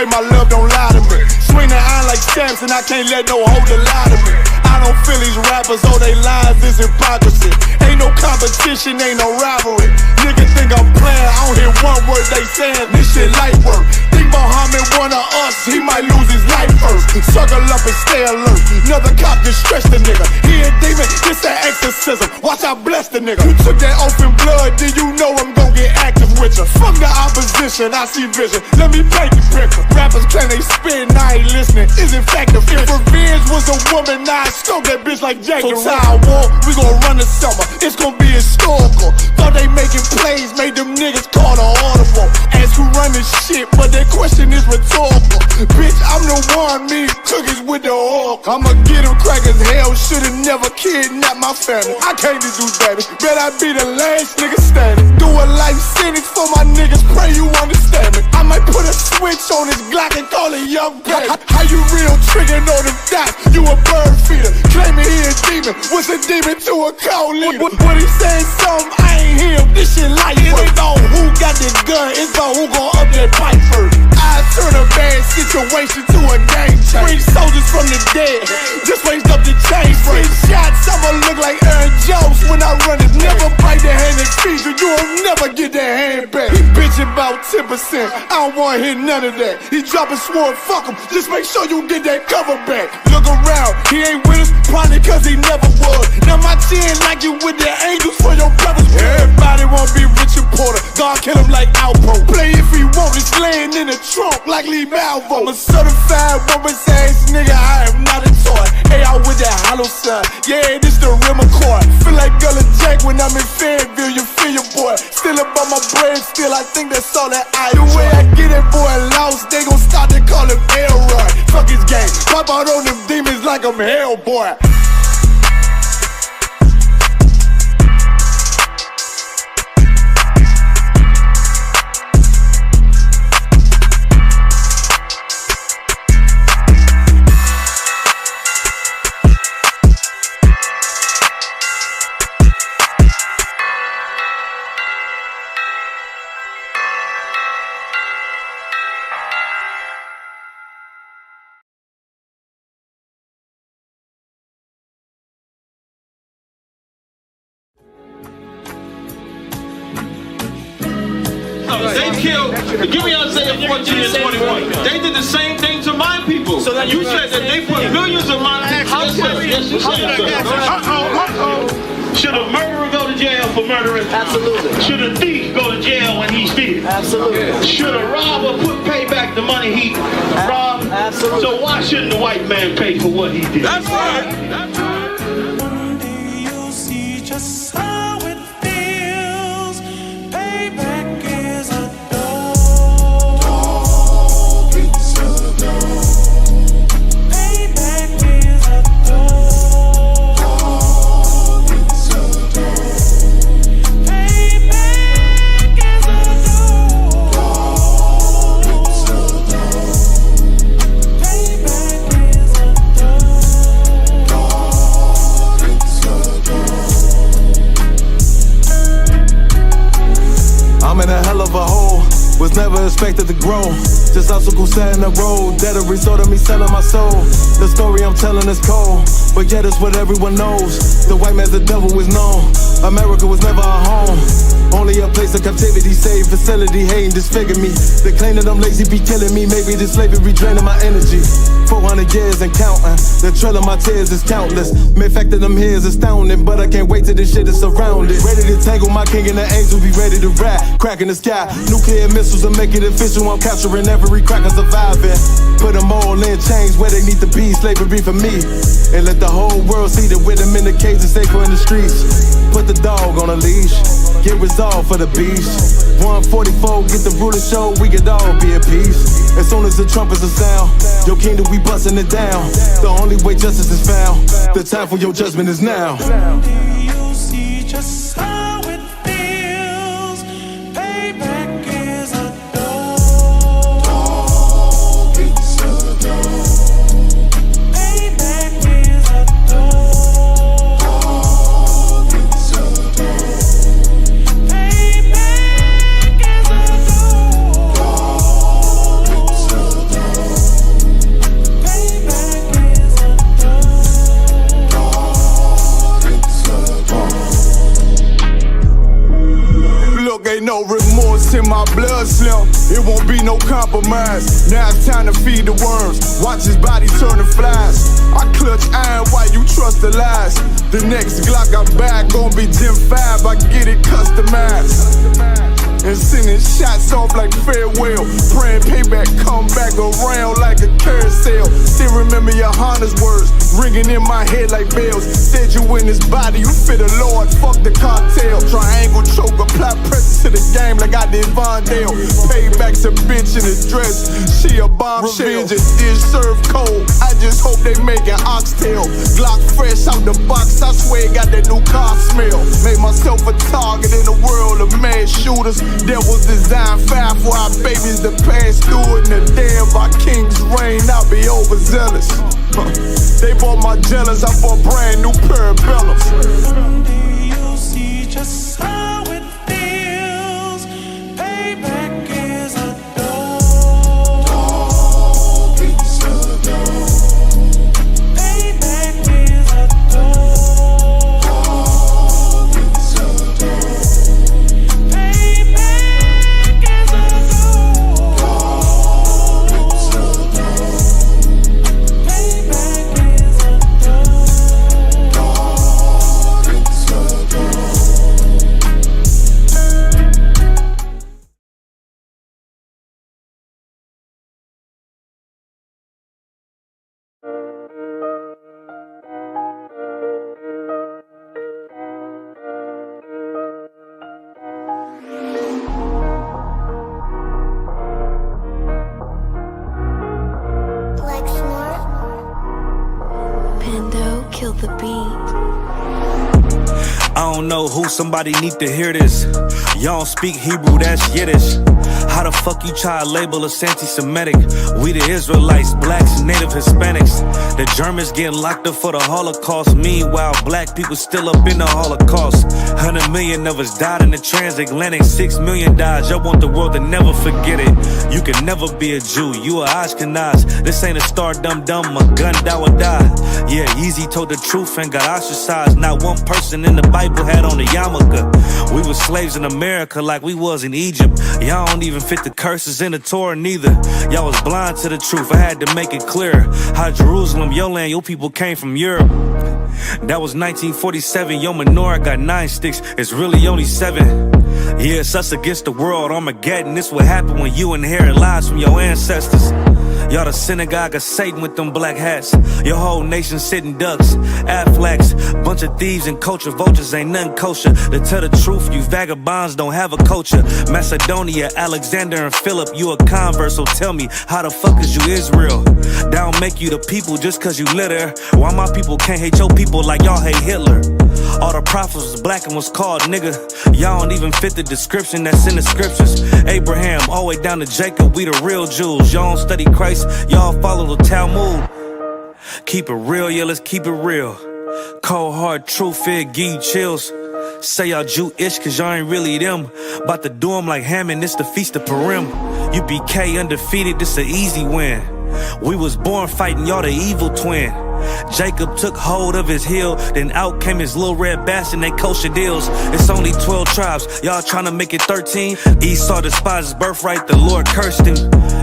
pray my love don't lie to me. Swing the iron like Samson, I can't let no holder lie to me. I don't feel these rappers, all they lies is hypocrisy. Ain't no competition, ain't no rivalry. Niggas think I'm playing, I don't hear one word they saying. This shit light work. Think Muhammad one of us, he might lose his life first. Circle up and stay alert. Another cop just stretch the nigga. He a demon, this an exorcism. Watch I bless the nigga. You took that oath in blood, then you know I'm gon' get active with you. Fuck the opposition, I see vision. Let me paint the picture. Rappers claim they spit and I ain't listening. Is in fact the If revenge was a woman, I stroke that bitch like Jack the Ripper. War, we gon' run the summer. It's gon' be historical. Thought they making plays, made them niggas call the audible. Ask who run this shit, but that question is rhetorical. Bitch, I'm the one, me cookies with the oil. I'ma get them crackers, hell, should've never kidnapped my family. I came to do damage, bet I be the last nigga standing. Do a life sentence for my niggas, pray you understand me. I might put a switch on this Glock and call it young baby. How you real triggering on them dots? You a bird feeder, claiming he a demon. What's a demon to a cold leader? When he saying something, I ain't hear him. This shit light. It ain't about who got the gun, it's about who gon' up that pipe first. I turn a bad situation to a game change. Bring soldiers from the dead, just raised up the chain. Free shots, I'ma look like Aaron Jones when I run it. Never bite the hand and feed you, you'll never get that hand back. He bitchin' about 10%, I don't wanna hear none of that. He dropping sword, fuck him, just make sure you get that cover back. Look around, he ain't with us, probably cause he never was. Now my chin like you with the angels for your brothers. Everybody wanna be Richard Porter, God kill him like Alpo. Play if he want, it's laying in the trunk like Lee Malvo. I'm a certified woman's ass nigga, I am not a toy. Hey, I with that hollow sign, yeah, this the real McCoy. Feel like Gullah Jack when I'm in Fayetteville, you feel your boy. Still about my bread, still I think that's all that I do. The way I get that boy lost, they gon' start to call him Elroy. Fuck his game, pop out on them demons like I'm Hellboy. They killed, give me Isaiah 14 and 21. They did the same thing to my people. So you said that they put millions of my access. Should a murderer go to jail for murdering? Absolutely. Should a thief go to jail when he steals? Absolutely. Should a robber pay back the money he robbed? Absolutely. So why shouldn't the white man pay for what he did? That's right. That's right. One day you'll see just how it feels. Payback is a was never expected to grow. Just obstacles set in the road, that a result of me selling my soul. The story I'm telling is cold, but yet it's what everyone knows. The white man's the devil is known. America was never a home, only a place of captivity, safe facility, hating, disfigure me. They claim that I'm lazy, be killing me. Maybe this slavery draining my energy. 400 years and counting, the trail of my tears is countless. Main fact that I'm here is astounding, but I can't wait till this shit is surrounded. Ready to tangle my king and the angels, be ready to rap. Cracking the sky, nuclear missiles will make it official. I'm capturing every cracker surviving. Put them all in chains where they need to be, slavery for me. And let the whole world see that with them in the cage and safer in the streets. Put the dog on a leash, get resolved for the beast. 144, get the ruler show, we could all be at peace. As soon as the trumpets are sound, your kingdom we busting it down. The only way justice is found, the time for your judgment is now. You'll see just how it feels. Payback is a dog. It's a dog. Payback is a dog. It's a dog. Payback is a dog. It's a dog. it's in my blood, Slim. It won't be no compromise. Now it's time to feed the worms. Watch his body turn to flies. I clutch iron while you trust the lies. The next Glock I buy gon' be Gen 5. I get it customized. And sending shots off like farewell. Praying payback come back around like a carousel. Still remember YAHANNA's words ringing in my head like bells. Said you in this body, you fit the Lord, fuck the cartel. Triangle choke, apply pressure to the game like I did Vondale. Payback's a bitch in a dress, she a bombshell. Revenge is served cold, I just hope they make an oxtail. Glock fresh out the box, I swear it got that new car smell. Made myself a target in the world of mad shooters. That was designed 5 for our babies to pass through. In the day of our king's reign, I'll be overzealous. They bought my jealous, I bought brand new parabellums. You'll see just how it feels. Payback is a dog. It's a dog. Payback is a dog. It's a dog. Payback is a dog. It's a dog. Payback is a dog. It's a dog. Like Snort. Pando, kill the beat. I don't know who, somebody need to hear this. Y'all don't speak Hebrew, that's Yiddish. How the fuck you try to label us anti-Semitic? We the Israelites, blacks, native Hispanics. The Germans getting locked up for the Holocaust. Meanwhile, black people still up in the Holocaust. 100 million of us died in the transatlantic. 6 million died, y'all want the world to never forget it. You can never be a Jew, you a Ashkenaz. This ain't a star dum-dum, a gun that would die. Yeah, Yeezy told the truth and got ostracized. Not one person in the Bible had on a yarmulke. We were slaves in America like we was in Egypt. Y'all don't even fit the curses in the Torah neither. Y'all was blind to the truth, I had to make it clear. How Jerusalem, your land, your people came from Europe. That was 1947, your menorah got 9 sticks, it's really only 7. Yeah, it's us against the world, Armageddon. This what happened when you inherit lies from your ancestors. Y'all the synagogue of Satan with them black hats. Your whole nation sitting ducks, Aflacs. Bunch of thieves and culture vultures, ain't nothing kosher. To tell the truth, you vagabonds don't have a culture. Macedonia, Alexander and Philip, you a convert, so tell me, how the fuck is you Israel? That don't make you the people just cause you live there. Why my people can't hate your people like y'all hate Hitler? All the prophets was black and was called nigga. Y'all don't even fit the description that's in the scriptures. Abraham, all the way down to Jacob, we the real Jews. Y'all don't study Christ, y'all follow the Talmud. Keep it real, yeah, let's keep it real. Cold hard truth, it give you chills. Say y'all Jewish cause y'all ain't really them. About to do them like Hammond, it's the Feast of Purim. UPK undefeated, this an easy win. We was born fighting, y'all the evil twin. Jacob took hold of his heel, then out came his little red bastard, they kosher deals. It's only 12 tribes, y'all trying to make it 13. Esau despised his birthright, the Lord cursed him.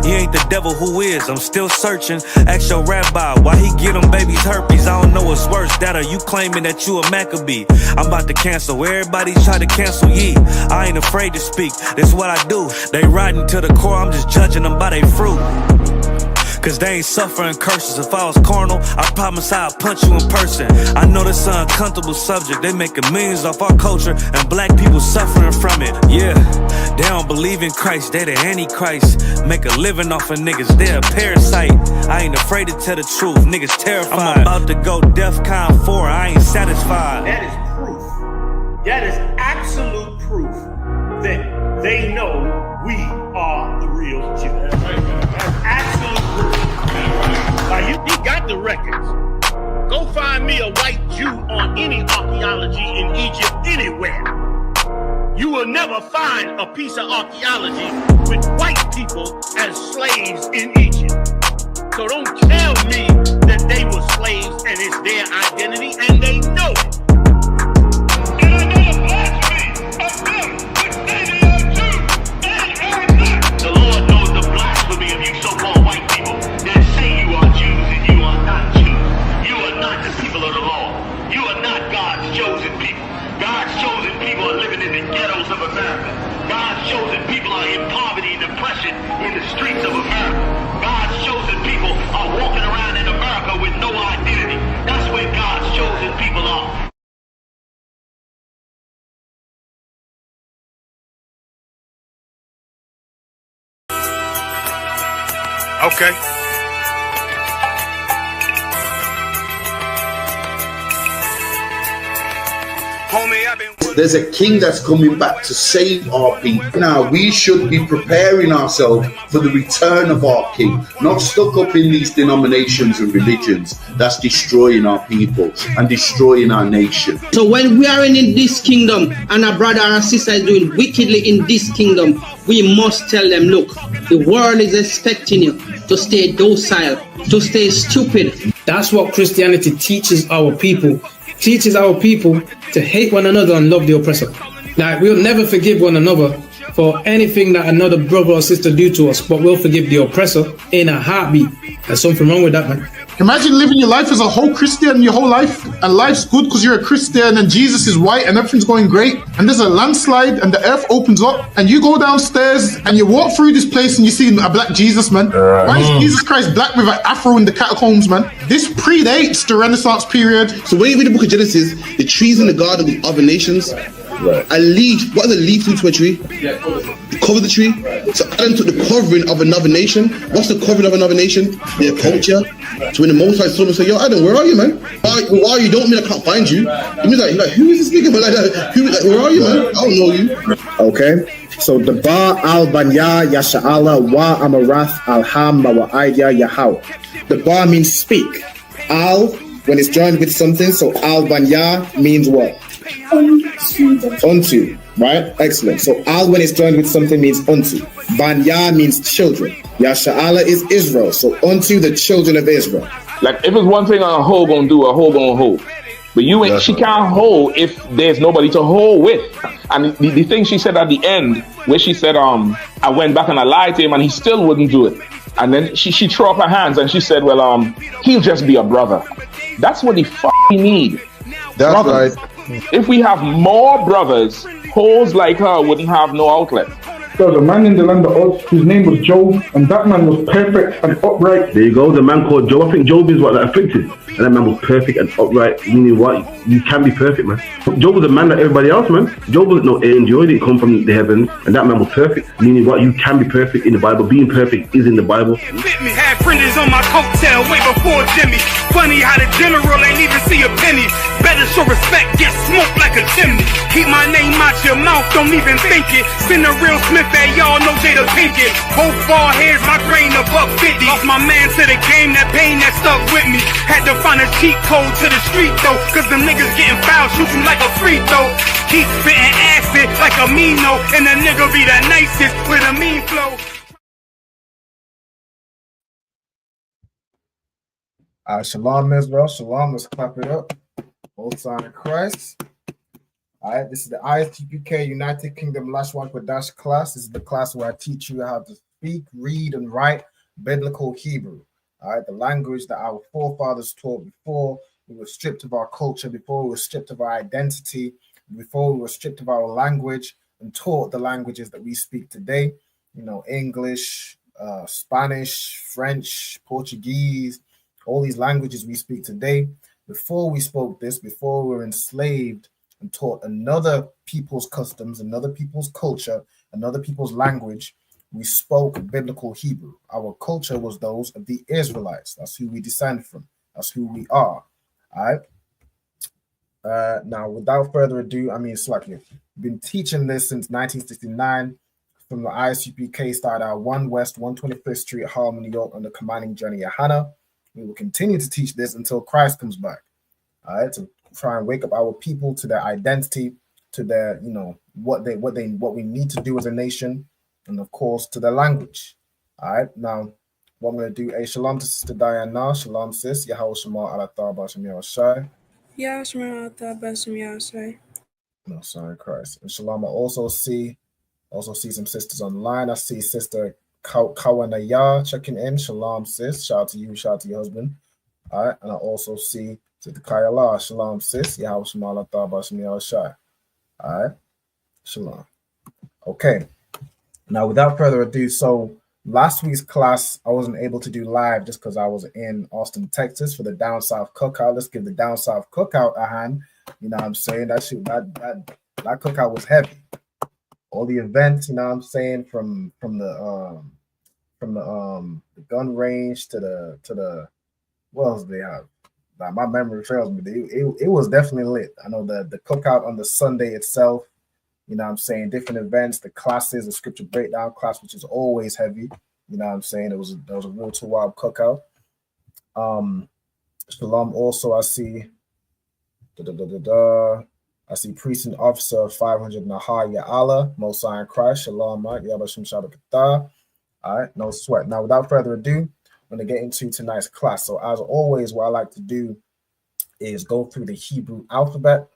He ain't the devil, who is? I'm still searching. Ask your rabbi, why he get them babies herpes? I don't know what's worse, that or you claiming that you a Maccabee. I'm about to cancel, everybody try to cancel ye. I ain't afraid to speak, that's what I do. They riding to the core, I'm just judging them by their fruit. Cause they ain't suffering curses. If I was carnal, I promise I'd punch you in person. I know this an uncomfortable subject. They making millions off our culture and black people suffering from it. Yeah, they don't believe in Christ, they the Antichrist. Make a living off of niggas, they a parasite. I ain't afraid to tell the truth, niggas terrified. I'm about to go DEFCON 4, I ain't satisfied. That is proof. That is absolute proof that they know we are the real Jews. That's absolute proof. Now you got the records. Go find me a white Jew on any archaeology in Egypt anywhere. You will never find a piece of archaeology with white people as slaves in Egypt. So don't tell me that they were slaves and it's their identity, and they know it. And another blasphemy of them which say they are Jews, in the streets of America. God's chosen people are walking around in America with no identity. That's where God's chosen people are. Okay. Homie, I've been... There's a king that's coming back to save our people. Now, we should be preparing ourselves for the return of our king, not stuck up in these denominations and religions that's destroying our people and destroying our nation. So when we are in this kingdom and a brother or a sister is doing wickedly in this kingdom, we must tell them, look, the world is expecting you to stay docile, to stay stupid. That's what Christianity teaches our people. Teaches our people to hate one another and love the oppressor. Like, we'll never forgive one another for anything that another brother or sister do to us, but we'll forgive the oppressor in a heartbeat. There's something wrong with that, man. Imagine living your life as a whole Christian your whole life, and life's good because you're a Christian and Jesus is white and everything's going great, and there's a landslide and the earth opens up and you go downstairs and you walk through this place and you see a black Jesus, man. Why is Jesus Christ black with an afro in the catacombs, man? This predates the Renaissance period. So when you read the book of Genesis, the trees in the garden with other nations, a leaf, what is a leaf to a tree? Cover the tree. So Adam took the covering of another nation. What's the covering of another nation? Their culture. So when the Most High saw him, say, yo, Adam, where are you, man? Where are you? Don't mean I can't find you. It means like who is this nigga? But where are you, man? I don't know you. Okay. So the Ba al Banya Yasha'ala Wa Amarath Al Ham Wa Idea Yahweh. The Ba means speak. Al, when it's joined with something, so Al Banya means what? Unto, right? Excellent. So Al, when it's joined with something, means unto. Banya means children. Yasha'ala is Israel. So unto the children of Israel. Like, if it's one thing a hoe gonna do, a hoe gonna hold. But you ain't, she can't hold if there's nobody to hold with. And the thing she said at the end, where she said, I went back and I lied to him and he still wouldn't do it. And then she threw up her hands and she said, well, he'll just be a brother. That's what he need. That's brothers. Right. If we have more brothers, hoes like her wouldn't have no outlet. There was a man in the land of Oz whose name was Job, and that man was perfect and upright. There you go, the man called Job. I think Job is what that afflicted. And that man was perfect and upright, meaning what? You can be perfect, man. Job was a man like everybody else, man. Job wasn't no angel, he didn't come from the heavens, and that man was perfect, meaning what? You can be perfect in the Bible. Being perfect is in the Bible. Had friends on my coattail way before Jimmy. Funny how the general ain't even see a penny. Better show respect, get smoked like a chimney. Keep my name out your mouth, don't even think it. Send a real Smith at y'all, no Jada Pinkett. Both ball heads, my grain above 50. Lost my man to the game, that pain that stuck with me. Had to find a cheat code to the street though, cause them niggas getting foul, shoot you like a free throw. Keep spitting acid like a Mino, and the nigga be the nicest with a mean flow. Shalom, Israel. Shalom. Let's clap it up. Both sign of Christ. All right. This is the I.S.U.P.K. United Kingdom Lashawan Qadash class. This is the class where I teach you how to speak, read, and write biblical Hebrew. All right. The language that our forefathers taught before we were stripped of our culture, before we were stripped of our identity, before we were stripped of our language and taught the languages that we speak today. You know, English, Spanish, French, Portuguese, all these languages we speak today. Before we spoke this, before we were enslaved and taught another people's customs, another people's culture, another people's language, we spoke biblical Hebrew. Our culture was those of the Israelites. That's who we descend from. That's who we are. All right. Now, without further ado, we've been teaching this since 1969 from the I.S.U.P.K. started our 1 West 125th Street, Harlem, New York on the commanding journey YAHANNA. We will continue to teach this until Christ comes back. All right, to try and wake up our people to their identity, to their, what we need to do as a nation, and of course to their language. All right, now what I'm going to do, shalom to Sister Diana, shalom sis, Yahweh Shema Alatah Bashem Yahushai. Yeah, Shema Alatah Bashem Yahushai. No, sorry, Christ. And shalom, I also see some sisters online. I see Sister Kawanaya checking in. Shalom, sis. Shout out to you. Shout out to your husband. All right. And I also see Sister Kayala. Shalom, sis. Yahweh Shema Alatah Bashem Yahushai. All right. Shalom. Okay. Now, without further ado, so Last week's class, I wasn't able to do live just because I was in Austin, Texas for the Down South Cookout. Let's give the Down South Cookout a hand. You know what I'm saying? That cookout was heavy. All the events, you know what I'm saying, from the gun range to the what else they have? Like, my memory fails me. It was definitely lit. I know the cookout on the Sunday itself, you know what I'm saying, different events, the classes, the scripture breakdown class, which is always heavy. You know what I'm saying? There was a real 2 wild cookout. Shalom also, I see. I see priest and officer 500 Nahar Ya'ala, Most High in Christ, Shalom, Yabashim Shabbat. All right, no sweat. Now, without further ado, I'm going to get into tonight's class. So, as always, what I like to do is go through the Hebrew alphabet,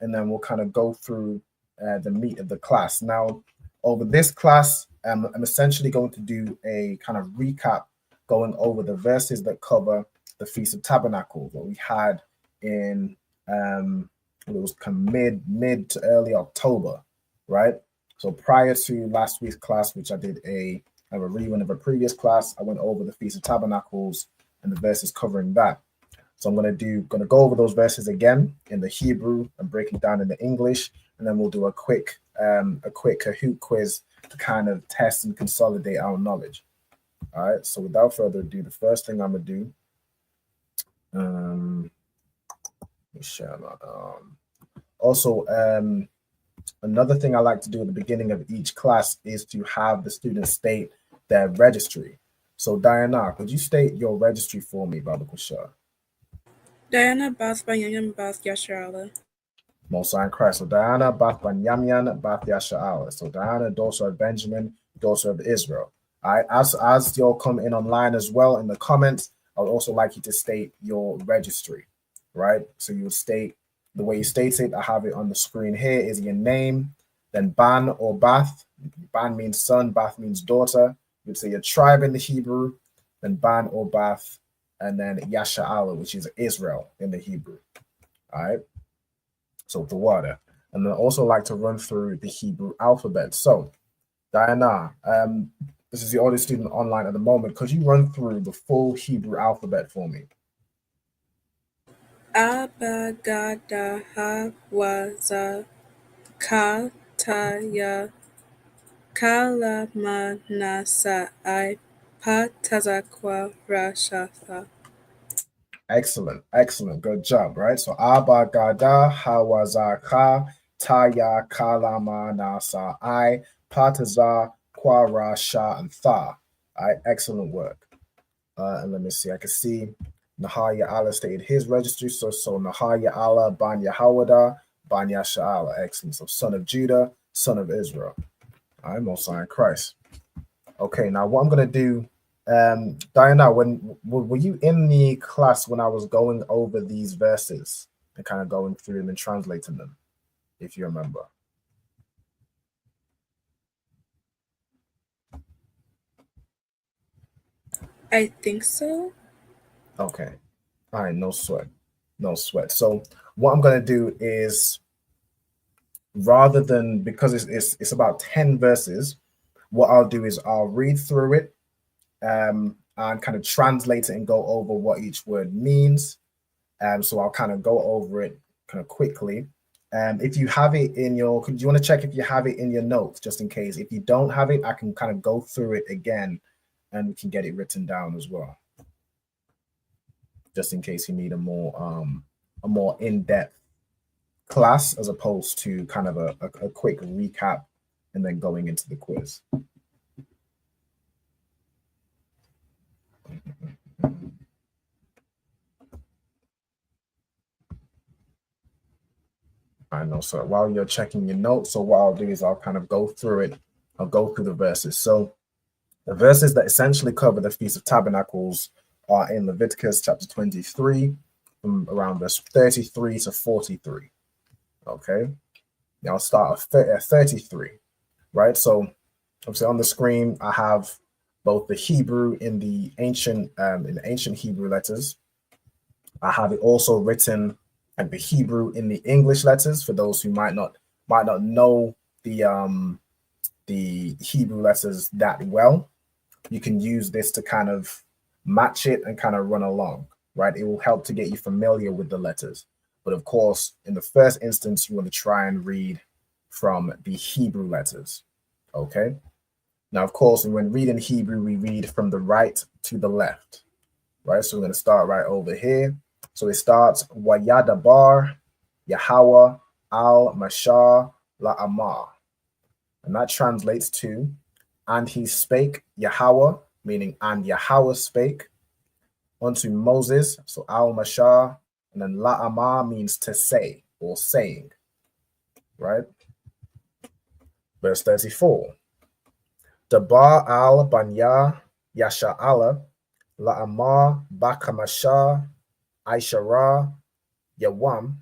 and then we'll kind of go through the meat of the class. Now, over this class, I'm essentially going to do a kind of recap, going over the verses that cover the Feast of Tabernacles, what we had in it was kind of mid to early October, right? So prior to last week's class, which I did a rerun of a previous class, I went over the Feast of Tabernacles and the verses covering that. So I'm going to go over those verses again in the Hebrew and break it down in the English, and then we'll do a quick Kahoot quiz to kind of test and consolidate our knowledge. All right. So without further ado, the first thing I'm going to do, also, another thing I like to do at the beginning of each class is to have the students state their registry. So Diana, could you state your registry for me, Baba Kushar? Diana Bath Banyamyan Bath Yasharala. Most High in Christ. So Diana Bath Banyamyan Bath Yasharala. So Diana, daughter of Benjamin, daughter of Israel. All right. As y'all come in online as well in the comments, I would also like you to state your registry, right? So you would state the way you state it. I have it on the screen here. Is your name, then Ban or Bath. Ban means son, Bath means daughter. You'd say your tribe in the Hebrew, then Ban or Bath, and then Yasha'ala, which is Israel in the Hebrew. All right. So the water. And then also like to run through the Hebrew alphabet. So Diana, this is the oldest student online at the moment. Could you run through the full Hebrew alphabet for me? Abagadaha waza kataya kalamanasa I patazakwa rashatha. Excellent. Good job, right? So Abagada Hawazaka Taya Kalama Nasa I Pataza Kwara Sha and Tha. All right, excellent work. And let me see, I can see Nahaya Allah stated his registry. So Nahaya Allah Ban Yahawada Ban Yasha'ala. Excellent. So son of Judah, son of Israel. All right, Most High in Christ. Okay, now what I'm gonna do. Diana, were you in the class when I was going over these verses and kind of going through them and translating them, if you remember? I think so. Okay. All right, no sweat. So what I'm gonna do is, rather than, because it's about 10 verses, what I'll do is I'll read through it and kind of translate it and go over what each word means. So I'll kind of go over it kind of quickly. If you have it in your, do you want to check if you have it in your notes, just in case? If you don't have it, I can kind of go through it again and we can get it written down as well, just in case you need a more in-depth class as opposed to kind of a quick recap and then going into the quiz. I know. So while you're checking your notes, so what I'll do is I'll kind of go through it. I'll go through the verses. So the verses that essentially cover the Feast of Tabernacles are in Leviticus chapter 23, from around verse 33 to 43. Okay. Now I'll start at 33, right? So obviously on the screen, I have both the Hebrew in the ancient Hebrew letters. I have it also written and the Hebrew in the English letters for those who might not know the Hebrew letters that well. you can use this to kind of match it and kind of run along, right? It will help to get you familiar with the letters. But of course, in the first instance, you want to try and read from the Hebrew letters, okay? Now, of course, when reading Hebrew, we read from the right to the left, right? So we're going to start right over here. So it starts Wayadabar, Yahweh, Al-Mashar, La'amar. And that translates to, and he spake, Yahweh, meaning, and Yahweh spake unto Moses, so Al-Mashar, and then La'amar means to say or saying, right? Verse 34. Dabar al-Banya Yasha'ala La'amar Bakamashar Aishara Yawam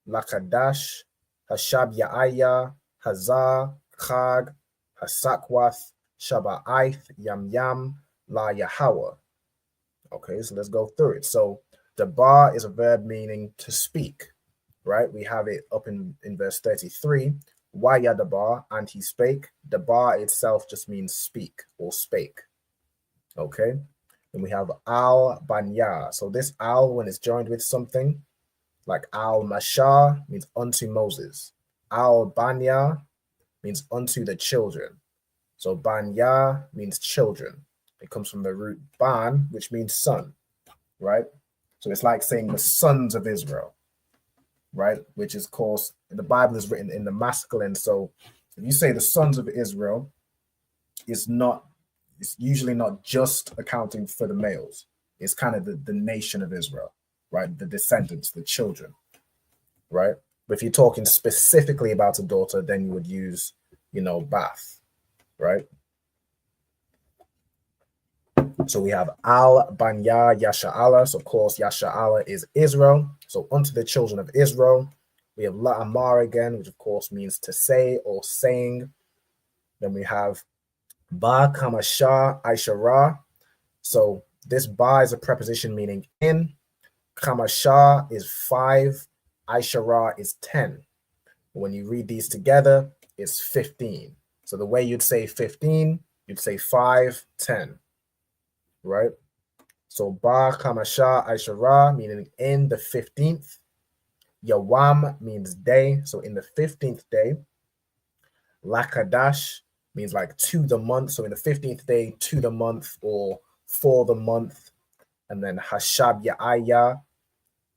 Lakadash Hashab Ya'aya Hazar Chag Hasakwath Shaba'aith Yam Yam La Yahweh. Okay, so let's go through it. So Dabar is a verb meaning to speak, right? We have it up in verse 33. Waya Dabar, and he spake. Dabar itself just means speak or spake. Okay. Then we have Al Banya. So this Al, when it's joined with something, like Al Mashar means unto Moses. Al Banya means unto the children. So Banya means children. It comes from the root ban, which means son, right? So it's like saying the sons of Israel, right? Which is, of course, the Bible is written in the masculine. So if you say the sons of Israel, it's usually not just accounting for the males. It's kind of the nation of Israel, right? The descendants, the children, right? But if you're talking specifically about a daughter, then you would use, Bath, right? So we have Al Banya Yasha'ala. So of course, Yasha'ala is Israel. So unto the children of Israel. We have La'amar again, which of course means to say or saying. Then we have Ba Kamashah Aishara. So this Ba is a preposition meaning in. Kamashah is 5. Aishara is 10. When you read these together, it's 15. So the way you'd say 15, you'd say 5, 10. Right? So Ba Kamashah Aishara, meaning in the 15th. Yawam means day. So in the 15th day. Lakadash means like to the month. So in the 15th day, to the month or for the month. And then Hashab Ya'aya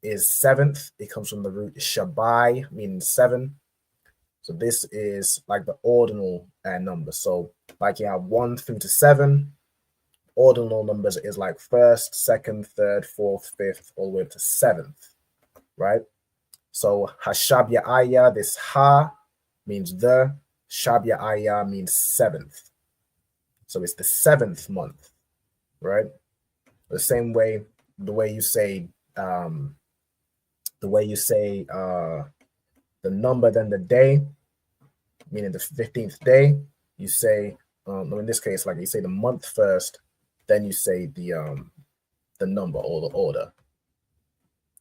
is 7th. It comes from the root Shabai, meaning 7. So this is like the ordinal number. So like you have 1 through to 7. Ordinal numbers is like 1st, 2nd, 3rd, 4th, 5th, all the way up to 7th, right? So Hashab Ya'aya, this Ha means the, Shab Ya'aya means 7th. So it's the 7th month, right? The same way, the way you say the number then the day, meaning the 15th day, you say, in this case, like you say the month first, then you say the number or the order.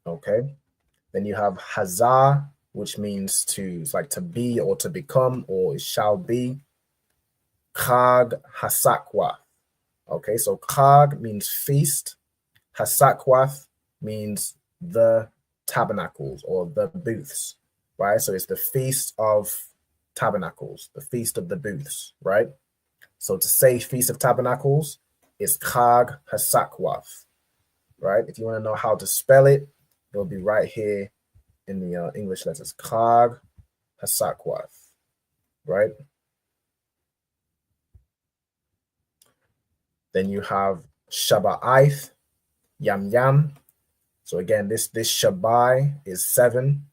Okay. Then you have Hazar, which means it's like to be or to become, or it shall be. Chag Hasakwath. Okay, so Chag means feast. Hasakwath means the tabernacles or the booths, right? So it's the feast of tabernacles, the feast of the booths, right? So to say feast of tabernacles is Chag Hasakwath, right? If you want to know how to spell it, it'll be right here in the English letters. Chag Hasakwath, right? Then you have Shaba'aith, Yam Yam. So again, this Shabai is 7.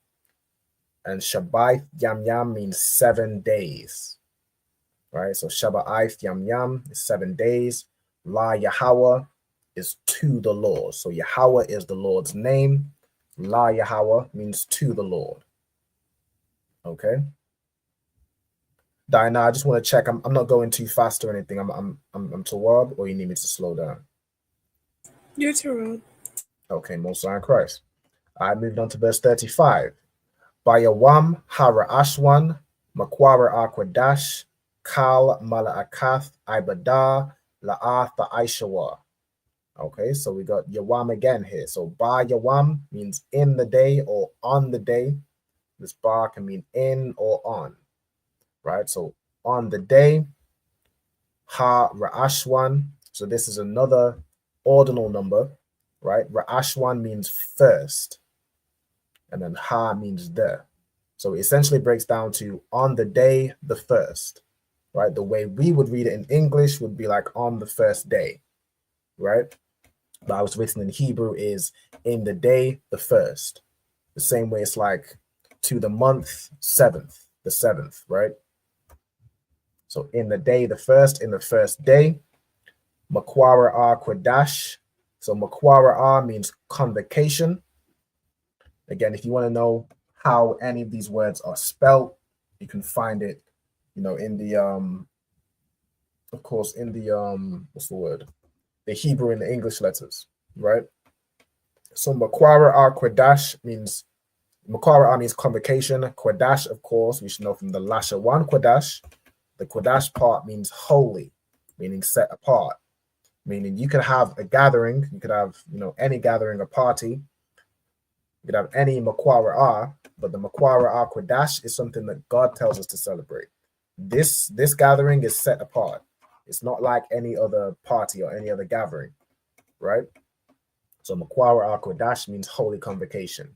And Shaba'aith, Yam Yam means 7 days. Right? So Shaba'aith, Yam Yam is 7 days. La Yahweh is to the Lord. So Yahweh is the Lord's name. La Yahweh means to the Lord. Okay. Diana, I just want to check. I'm not going too fast or anything. I'm Tawab, or you need me to slow down? You're Tawab. Okay, Most High in Christ. I moved on to verse 35. Bayawam Hara Ashwan, Makwara Qadash, Kal Mala'akath, Ibada, La'ath Aishawa. Okay, so we got Yawam again here. So Ba Yawam means in the day or on the day. This bar can mean in or on, right? So on the day, Ha Ra'ashwan. So this is another ordinal number, right? Ra'ashwan means first, and then Ha means the. So it essentially breaks down to on the day, the first, right? The way we would read it in English would be like on the first day, right? But how it's written in Hebrew is in the day, the first. The same way it's like to the month, seventh, the seventh, right? So in the day, the first, in the first day. Makwara Qadash. So Makwara means convocation. Again, if you want to know how any of these words are spelled, you can find it, in the of course, in the what's the word? The Hebrew and the English letters, right? So Makwara Qadash means convocation. Qadash, of course, we should know from the Lashawan Qadash. The Qadash part means holy, meaning set apart. Meaning you could have a gathering, you could have, any gathering, a party, you could have any Makwara, but the Makwara Qadash is something that God tells us to celebrate. This gathering is set apart. It's not like any other party or any other gathering, right? So Makwara Qadash means holy convocation.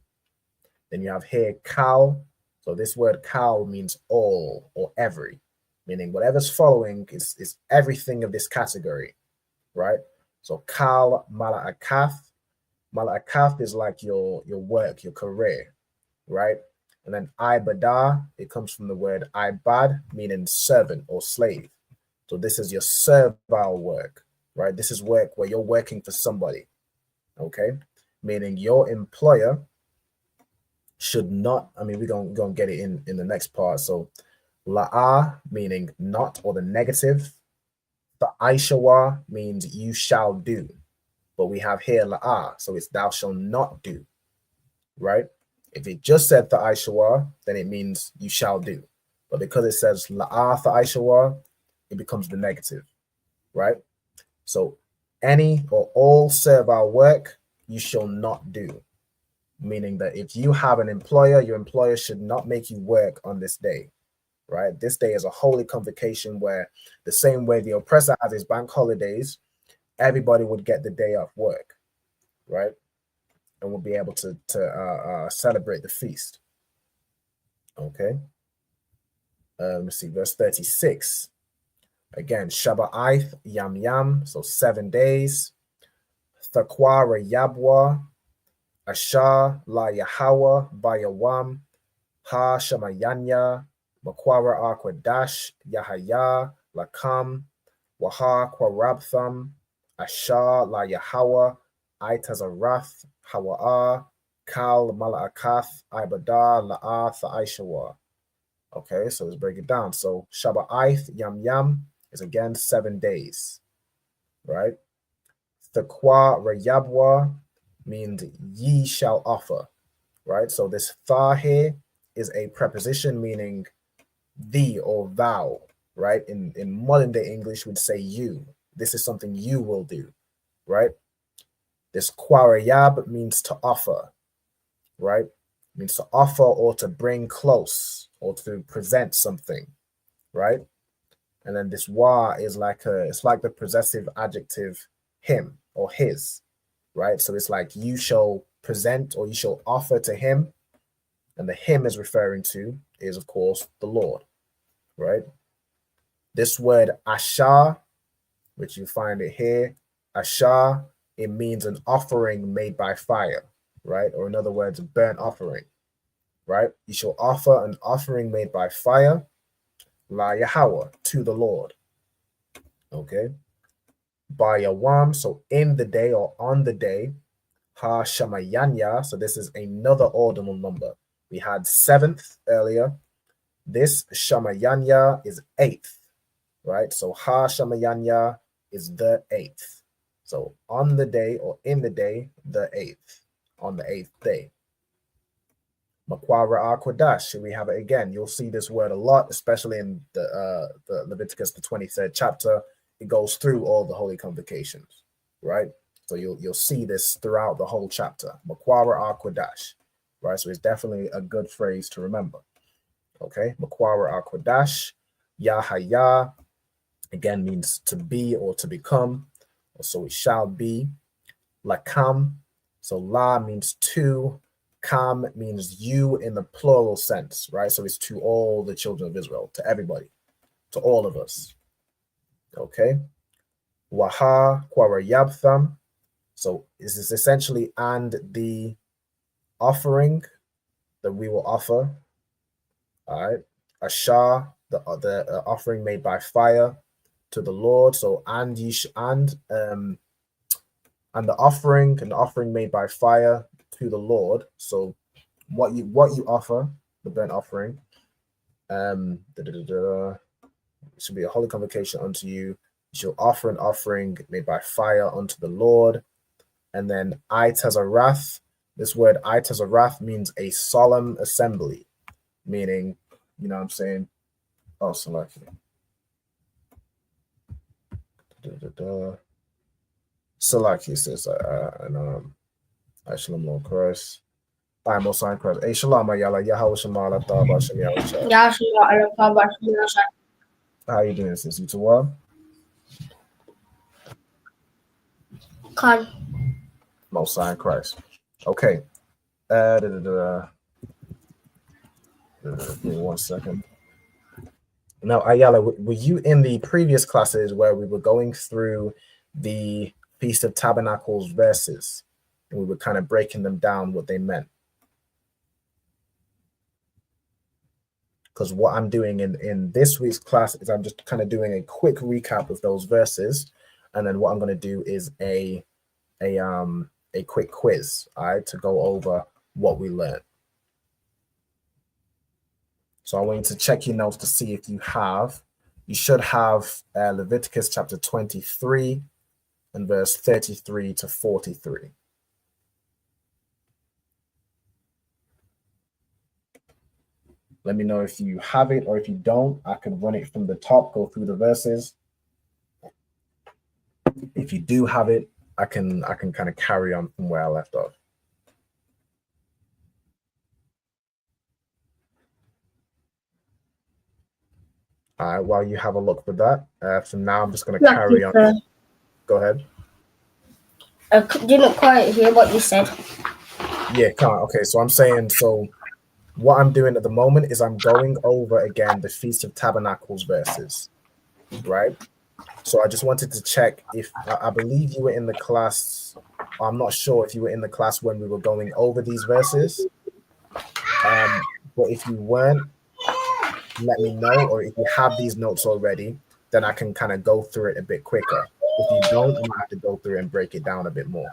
Then you have here Kal. So this word Kal means all or every, meaning whatever's following is everything of this category, right? So Kal Mala'akath. Mala'akath is like your work, your career, right? And then Ibadah, it comes from the word Ibad, meaning servant or slave. So this is your servile work, right? This is work where you're working for somebody, okay? Meaning your employer should not, we're going to get it in the next part. So La'ah, meaning not or the negative. The Aishawa means you shall do. But we have here La'ah, so it's thou shalt not do, right? If it just said the Aishawa, then it means you shall do. But because it says La'ah the Aishawa, it becomes the negative, right? So any or all servile work you shall not do. Meaning that if you have an employer, your employer should not make you work on this day, right? This day is a holy convocation where the same way the oppressor has his bank holidays, everybody would get the day off work, right? And we'll be able to celebrate the feast. Okay. Let's see, verse 36. Again, Shaba'ith Yam Yam, so 7 days. Thaqwa Yabwa, Ashar La Yahawa Bayawam, Ha Shamayanya, Makwara Qadash, Yahaya, Lakam, Waha Kwarabtham, Ashar La Yahawa, Itazarath, Hawa'a, Kal Mala'akath, Ibadah, La'ath, Aishawa. Okay, so let's break it down. So Shaba'ith Yam Yam is again 7 days, right? Thaqwa Rayabwa means ye shall offer, right? So this tha here is a preposition meaning thee or thou, right? In modern day English, we'd say you. This is something you will do, right? This quarayab means to offer, right? Means to offer or to bring close or to present something, right? And then this wa is it's like the possessive adjective him or his, right? So it's like you shall present or you shall offer to him. And the him is referring to is, of course, the Lord, right? This word ashar, which you find it here, ashar, it means an offering made by fire, right? Or in other words, a burnt offering, right? You shall offer an offering made by fire, La Yahweh, to the Lord, okay? By Yawam, so in the day or on the day, Ha Shamayanya, so this is another ordinal number. We had 7th earlier. This Shamayanya is 8th, right? So Ha Shamayanya is the 8th. So on the day or in the day, the 8th, on the 8th day. Makwara Qadash, we have it again. You'll see this word a lot, especially in the Leviticus, the 23rd chapter. it goes through all the holy convocations, right? So you'll see this throughout the whole chapter. Makwara al Qadash, right? So it's definitely a good phrase to remember. Okay, Makwara al Qadash, Yahaya, again means to be or to become, so it shall be. Lakam, so la means to, kam means you in the plural sense, right? So it's to all the children of Israel, to everybody, to all of us. Okay, Waha Kwara Yabtham, so this is essentially and the offering that we will offer. All right, Ashar, the offering made by fire to the Lord. So and the offering made by fire to the Lord. So what you offer, the burnt offering, it should be a holy convocation unto you. You shall offer an offering made by fire unto the Lord. And then Itazarath, this word Itazarath means a solemn assembly, meaning, you know what I'm saying? Oh, select. Select, he says, Shalom, Lord Christ. I most sign Christ. Hey, Shalom, Ayala, Yahweh Shemala, Thaba, Shem Yahweh. How you doing, sis? You too well? Con. Most sign Christ. Okay. Give me 1 second. Now, Ayala, were you in the previous classes where we were going through the Feast of Tabernacles verses and we were kind of breaking them down, what they meant? Because what I'm doing in this week's class is I'm just kind of doing a quick recap of those verses, and then what I'm going to do is a quick quiz, all right, to go over what we learned. So I want you to check your notes to see if you should have Leviticus chapter 23 and verse 33 to 43. Let me know if you have it, or if you don't, I can run it from the top, go through the verses. If you do have it, I can kind of carry on from where I left off. All right, while you have a look for that, so now I'm just going to carry on. Go ahead. I didn't quite hear what you said. Yeah, can't. Okay, so I'm saying, so what I'm doing at the moment is I'm going over again the Feast of Tabernacles verses, right? So I just wanted to check if, I believe you were in the class, I'm not sure if you were in the class when we were going over these verses, but if you weren't, let me know, or if you have these notes already, then I can kind of go through it a bit quicker. If you don't, I'm gonna have to go through and break it down a bit more.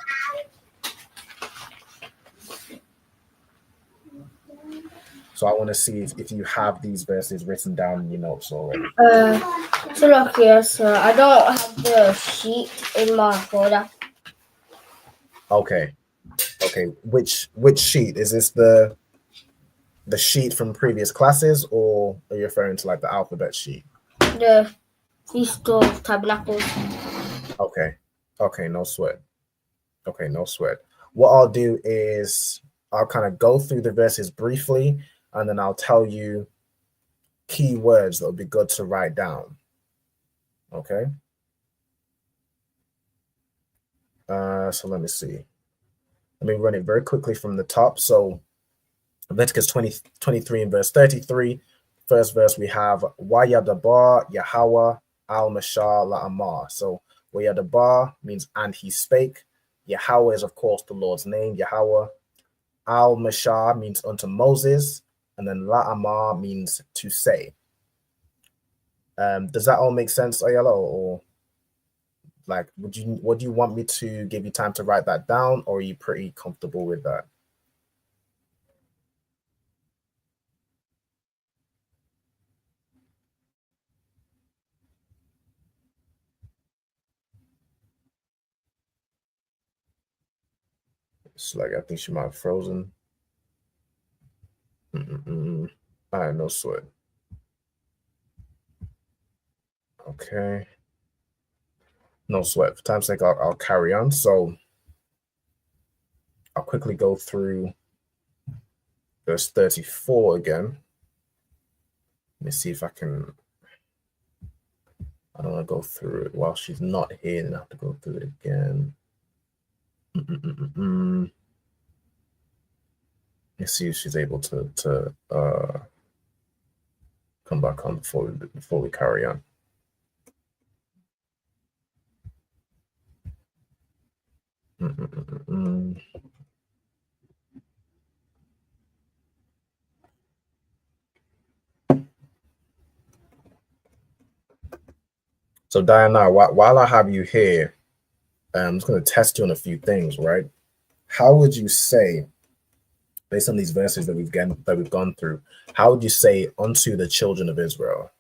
So I want to see if you have these verses written down in your notes already. So look here, sir. I don't have the sheet in my folder. Okay. Which sheet is this? The sheet from previous classes, or are you referring to like the alphabet sheet? The Feast of Tabernacles. Okay, no sweat. What I'll do is I'll kind of go through the verses briefly, and then I'll tell you key words that would be good to write down. Okay. So let me see. Let me run it very quickly from the top. So Leviticus 23 and verse 33. First verse we have Wayadabar Yahweh al-Mashah la'amar. So Wayadabar means and he spake. Yahweh is of course the Lord's name, Yahweh. Al-Mashah means unto Moses, and then la'amar means to say. Does that all make sense, Ayala, or like what do you want me to give you time to write that down, or are you pretty comfortable with that? It's like I think she might have frozen. All right, no sweat. Okay. No sweat. For time's sake, I'll carry on. So I'll quickly go through verse 34 again. Let me see if I can. I don't want to go through it while she's not here, and I have to go through it again. Let's see if she's able to come back on before we carry on. So Diana, while I have you here, I'm just going to test you on a few things, right? How would you say, based on these verses that we've gone through, how would you say unto the children of Israel?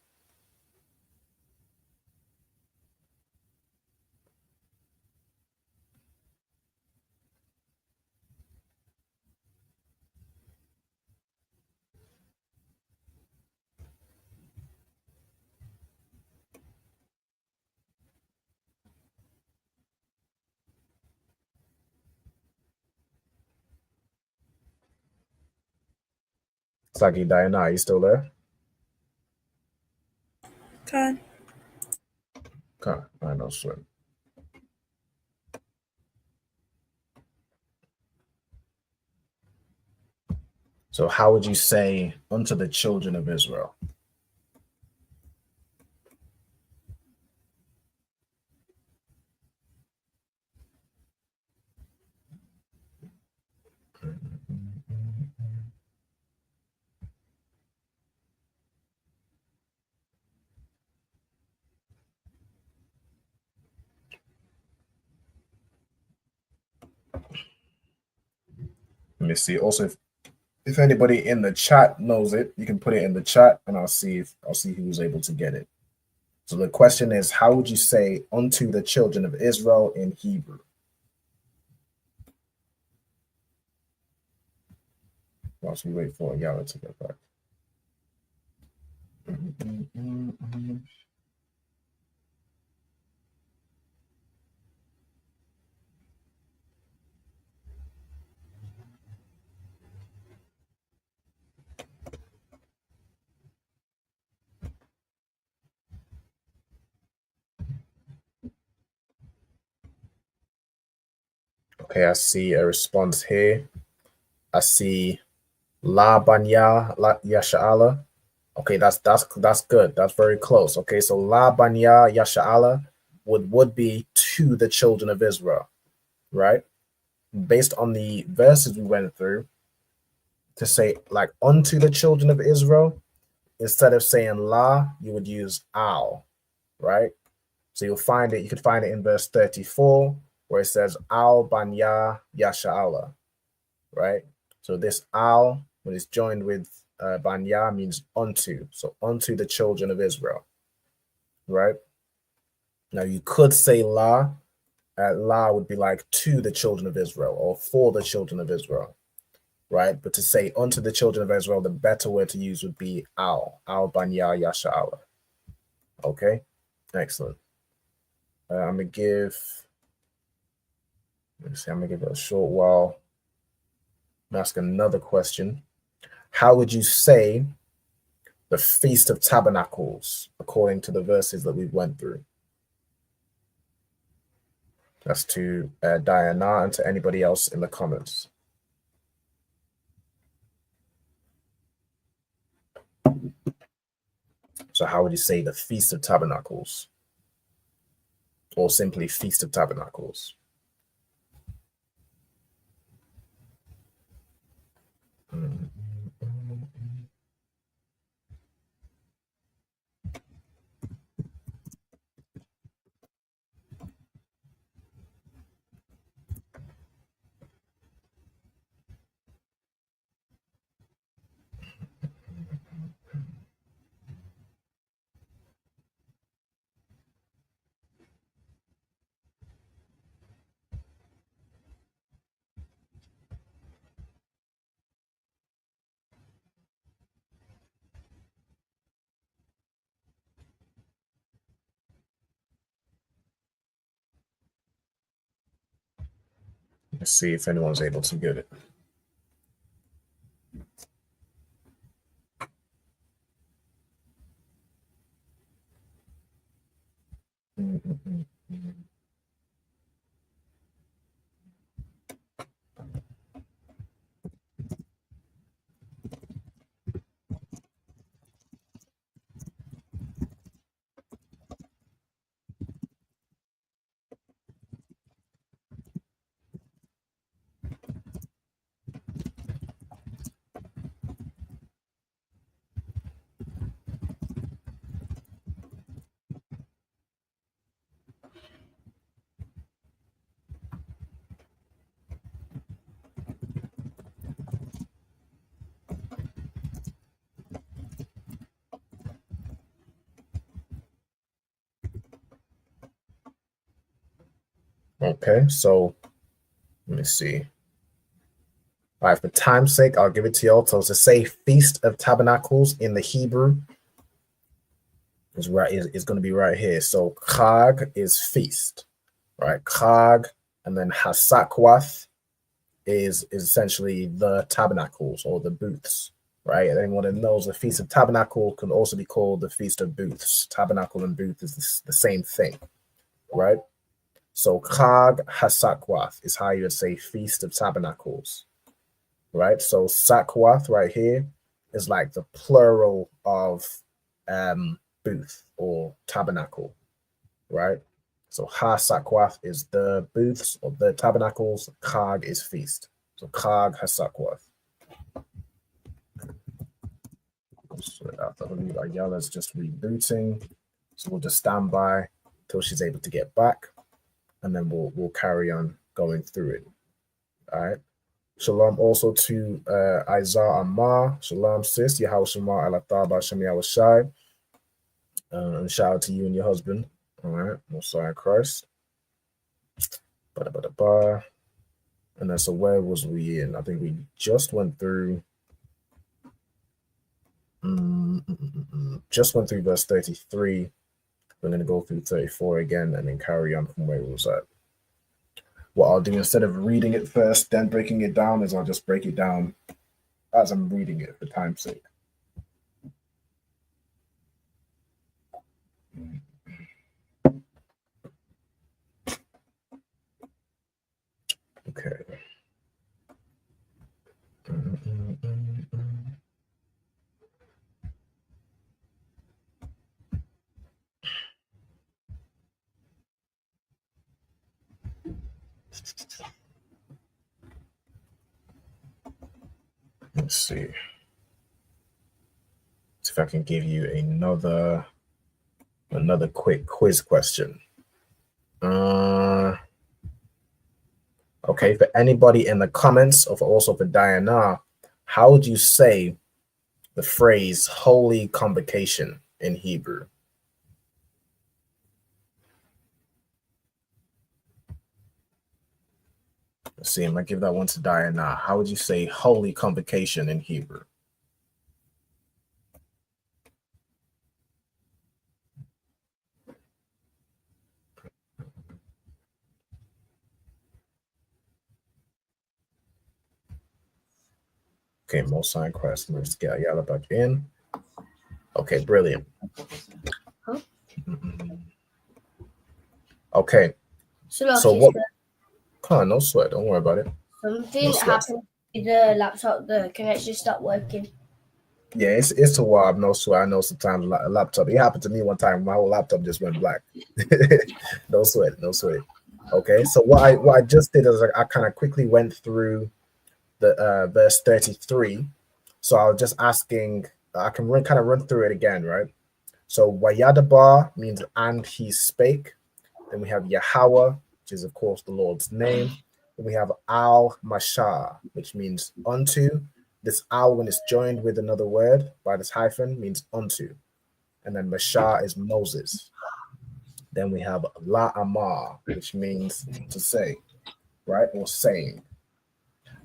Sagi Diana, are you still there? God. Okay, I know, swim. So how would you say unto the children of Israel? Let me see. Also, if anybody in the chat knows it, you can put it in the chat, and I'll see who's able to get it. So the question is, how would you say unto the children of Israel in Hebrew? Whilst we wait for Yahweh to get back. Okay, I see a response here. I see La Banya La Yasha'ala. Okay, that's good. That's very close. Okay, so La Banya Yasha'ala would be to the children of Israel, right? Based on the verses we went through, to say like unto the children of Israel, instead of saying La, you would use Al, right? So you could find it in verse 34, where it says Al Banya Yasha'ala, right? So this Al, when it's joined with Banya, means unto. So unto the children of Israel, right? Now you could say La. La would be like to the children of Israel or for the children of Israel, right? But to say unto the children of Israel, the better word to use would be Al Banya Yasha'ala. Okay, excellent. I'm gonna give it a short while. Ask another question. How would you say the Feast of Tabernacles according to the verses that we went through? That's to Diana and to anybody else in the comments. So how would you say the Feast of Tabernacles? Or simply Feast of Tabernacles? Let's see if anyone's able to get it. Okay, so let me see. All right, for time's sake, I'll give it to y'all. So to say Feast of Tabernacles in the Hebrew is going to be right here. So Chag is feast, right? Chag, and then Hasakwath is essentially the tabernacles or the booths, right? And anyone that knows the Feast of Tabernacle can also be called the Feast of Booths. Tabernacle and booth is the same thing, right? So Chag Hasakwath is how you would say Feast of Tabernacles, right? So Sakwath right here is like the plural of booth or tabernacle, right? So Hasakwath is the booths or the tabernacles. Chag is feast. So Chag Hasakwath. So I believe Ayala's just rebooting, so we'll just stand by till she's able to get back, and then we'll carry on going through it. All right. Shalom also to Izar Amar. Shalom, sis. Yahweh Shema Alataba Shem Yahushai. And shout out to you and your husband. All right. Messiah Christ. And then so where was we in? I think we just went through. Just went through verse 33. We're going to go through 34 again and then carry on from where it was at. What I'll do instead of reading it first, then breaking it down, is I'll just break it down as I'm reading it for time's sake. Okay. Let's see. See if I can give you another quick quiz question. Okay, for anybody in the comments, or also for Diana, how would you say the phrase holy convocation in Hebrew? Let's see, I'm gonna give that one to Diana. How would you say holy convocation in Hebrew? Okay, most sign Christ. Let's get Ayala back in. Okay, brilliant. Okay. So what? Oh, no sweat. Don't worry about it. Something happened with the laptop. The connection stopped working. Yeah, it's a while. No sweat. I know sometimes a laptop. It happened to me one time. My whole laptop just went black. No sweat. No sweat. Okay. So what I just did is I kind of quickly went through the verse 33. So I was just asking. I can kind of run through it again, right? So Wayadabar means and he spake. Then we have Yahweh, which is of course the Lord's name. Then we have Al Mashah, which means unto. This al, when it's joined with another word by this hyphen, means unto. And then Mashah is Moses. Then we have La Amar, which means to say, right? Or saying.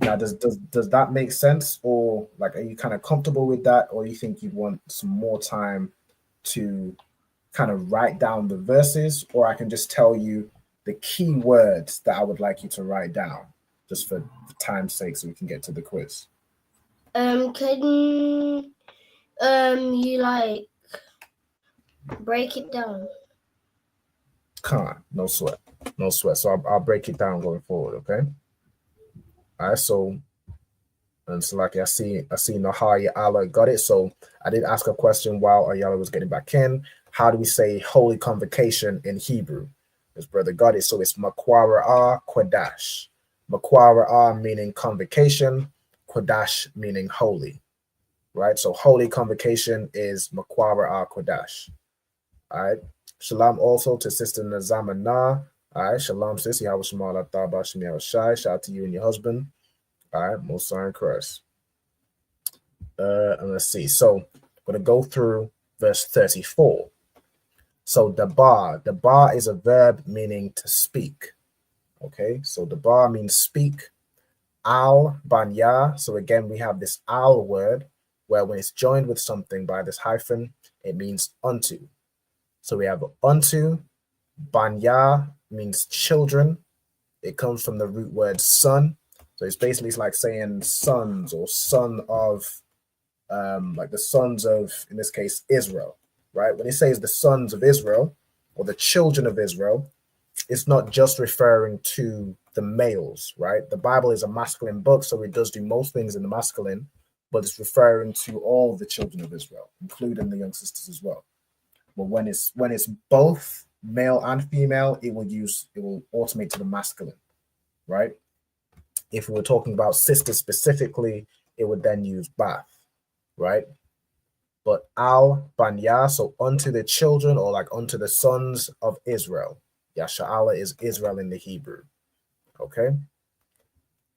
Now, does that make sense? Or like, are you kind of comfortable with that? Or you think you want some more time to kind of write down the verses? Or I can just tell you the key words that I would like you to write down. just for time's sake, so we can get to the quiz. Can you like break it down? Can't. No sweat. No sweat. So I'll break it down going forward. Okay. All right. So. And so, like I see Nahaya Allah got it. So I did ask a question while Ayala was getting back in. How do we say holy convocation in Hebrew? His brother got it. So it's Makwara Qadash. Makwara meaning convocation, Qadash meaning holy. Right? So holy convocation is Makwara Qadash. All right. Shalom also to Sister Nazamana. All right. Shalom, sis. Yahweh Shemala Taba Shemiel Shai. Shout out to you and your husband. All right, most in Christ. And let's see. So I'm going to go through verse 34. So dabar is a verb meaning to speak. Okay, so dabar means speak. Al banya. So again, we have this al word where when it's joined with something by this hyphen, it means unto. So we have unto. Banya means children. It comes from the root word son. So it's like saying sons or son of, like the sons of, in this case, Israel, right? When it says the sons of Israel or the children of Israel, it's not just referring to the males, right? The Bible is a masculine book, so it does do most things in the masculine, but it's referring to all the children of Israel, including the young sisters as well. But when it's both male and female, it will automate to the masculine, right? If we were talking about sisters specifically, it would then use bath, right? But al banya, so unto the children or like unto the sons of Israel. Yasha'ala is Israel in the Hebrew. Okay.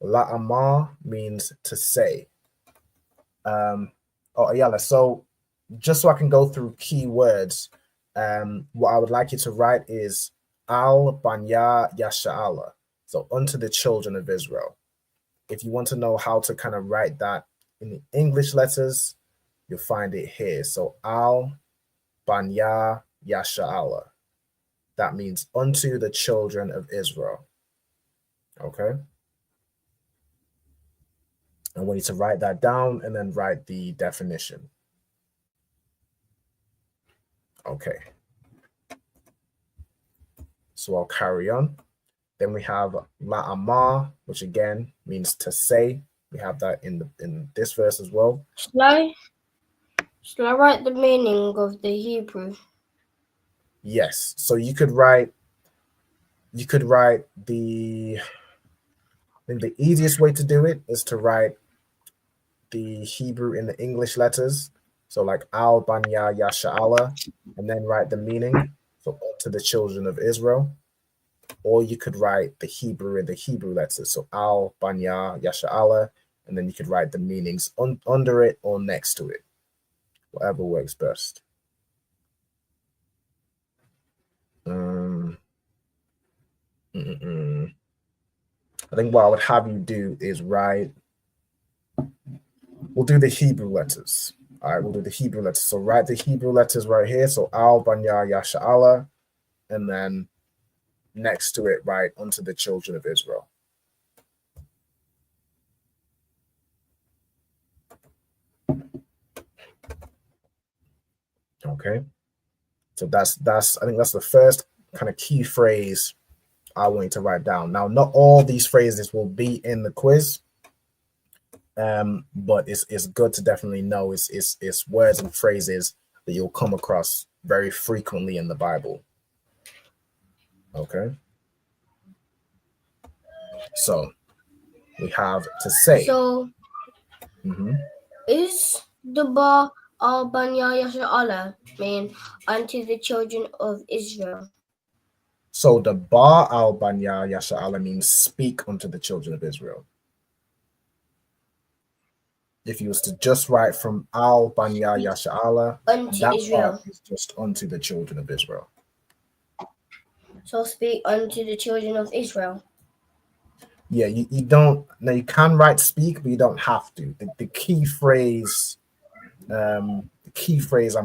La'amah means to say. So just so I can go through key words, what I would like you to write is al banya yasha'ala. So unto the children of Israel. If you want to know how to kind of write that in the English letters, you'll find it here. So al banya yasha'ala. That means unto the children of Israel. Okay. I want you to write that down and then write the definition. Okay. So I'll carry on. Then we have la'amah, which again means to say. We have that in this verse as well. Shall I write the meaning of the Hebrew? Yes. So you could write the, I think the easiest way to do it is to write the Hebrew in the English letters. So like al banya yasha'ala, and then write the meaning. So to the children of Israel. Or you could write the Hebrew in the Hebrew letters. So al banya yasha'ala, and then you could write the meanings under it or next to it. Whatever works best. I think what I would have you do is we'll do the Hebrew letters. All right, we'll do the Hebrew letters. So write the Hebrew letters right here. So al banya yasha'ala, and then next to it, right, unto the children of Israel. Okay. So that's I think that's the first kind of key phrase I want you to write down. Now, not all these phrases will be in the quiz, but it's good to definitely know it's words and phrases that you'll come across very frequently in the Bible. Okay. So we have to say. So is the ba al banya yasha'ala mean unto the children of Israel? So the ba al banya yasha'ala means speak unto the children of Israel. If you was to just write from al banya yasha'ala, that Israel. part is just unto the children of Israel. So speak unto the children of Israel. Yeah, you don't. Now you can write speak, but you don't have to. The key phrase, I'm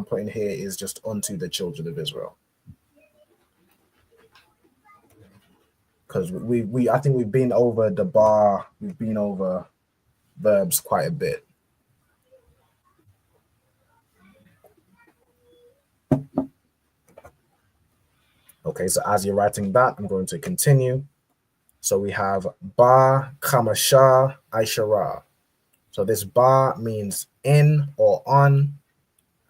putting here is just unto the children of Israel. because I think we've been over the bar, we've been over verbs quite a bit. Okay, so as you're writing that, I'm going to continue. So we have ba kamasha aishara. So this ba means in or on.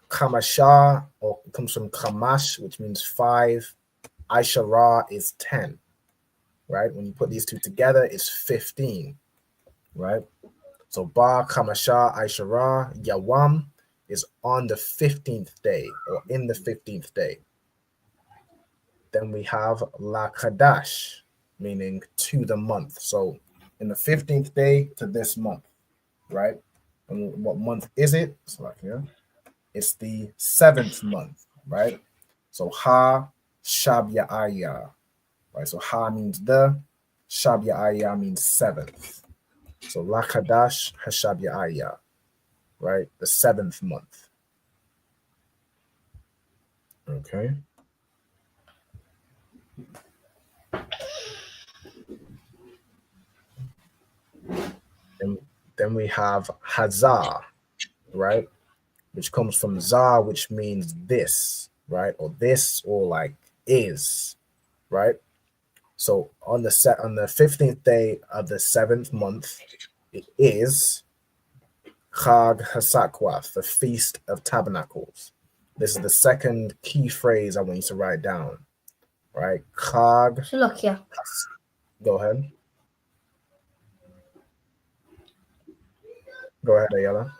Kamasha or comes from kamash, which means 5. Aishara is 10, right? When you put these two together, it's 15, right? So ba kamasha aishara yawam is on the 15th day or in the 15th day. Then we have la Qadash, meaning to the month. So in the 15th day to this month, right? And what month is it? So like here, it's the 7th month, right? So ha shab ya'aya, right? So ha means the, shab ya'aya means 7th. So la Qadash hashab ya'aya, right? The 7th month. Okay. And then we have hazah, right? Which comes from za, which means this, right? Or this, or like is, right? So on the 15th day of the 7th month, it is Chag Hasakwath, the Feast of Tabernacles. This is the second key phrase I want you to write down, right? Chag. Go ahead. Go ahead, Ayala.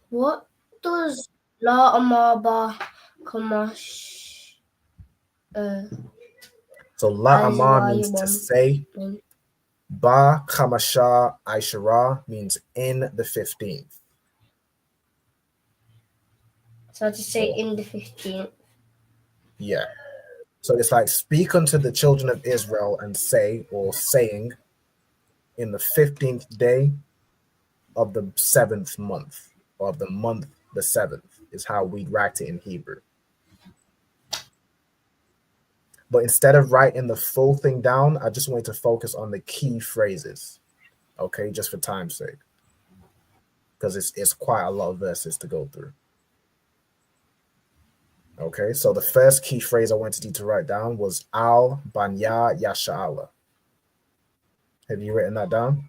What does La Amaba Kamash So La Amar means to say. Ba Kamasha Aishara means in the 15th. So to say in the 15th. Yeah. So it's like speak unto the children of Israel and say, or saying, in the 15th day of the 7th month, or of the month the 7th, is how we write it in Hebrew. But instead of writing the full thing down, I just wanted to focus on the key phrases, okay, just for time's sake, because it's quite a lot of verses to go through. Okay, so the first key phrase I wanted you to write down was al banya yasha'ala. Have you written that down?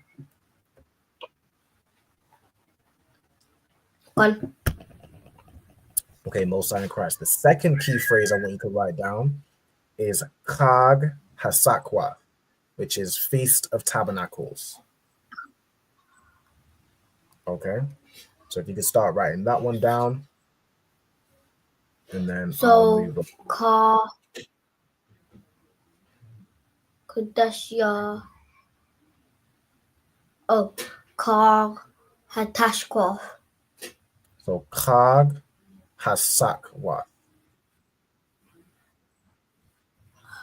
One. Okay, Most High in Christ. The second key phrase I want you to write down is Chag Hasakwa, which is Feast of Tabernacles. Okay, so if you could start writing that one down, and then so Ka Qadash Ka Hatashkov. So Chag Hasakwa.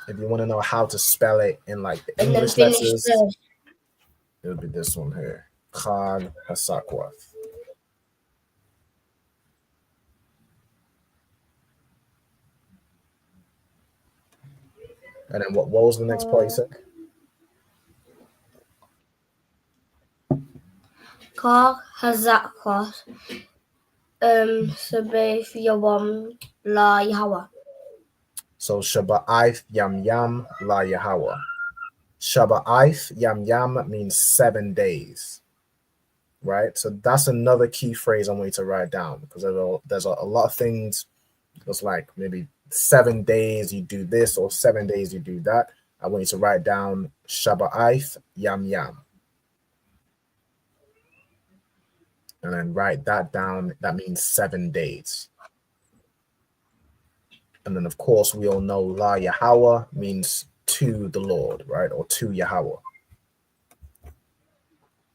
If you want to know how to spell it in like the English letters, it would be this one here. Chag Hasakwa. And then what was the next part you said? Kar Hazakwa. Sabef Yawam La Yahweh. So Shaba'ith Yam Yam La Yahweh. Shaba'ith Yam Yam means 7 days, right? So that's another key phrase I want you to write down, because there's a lot of things. It's like maybe 7 days you do this or 7 days you do that. I want you to write down Shaba'ith Yam Yam. And then write that down. That means 7 days. And then, of course, we all know La Yahweh means to the Lord, right? Or to Yahweh.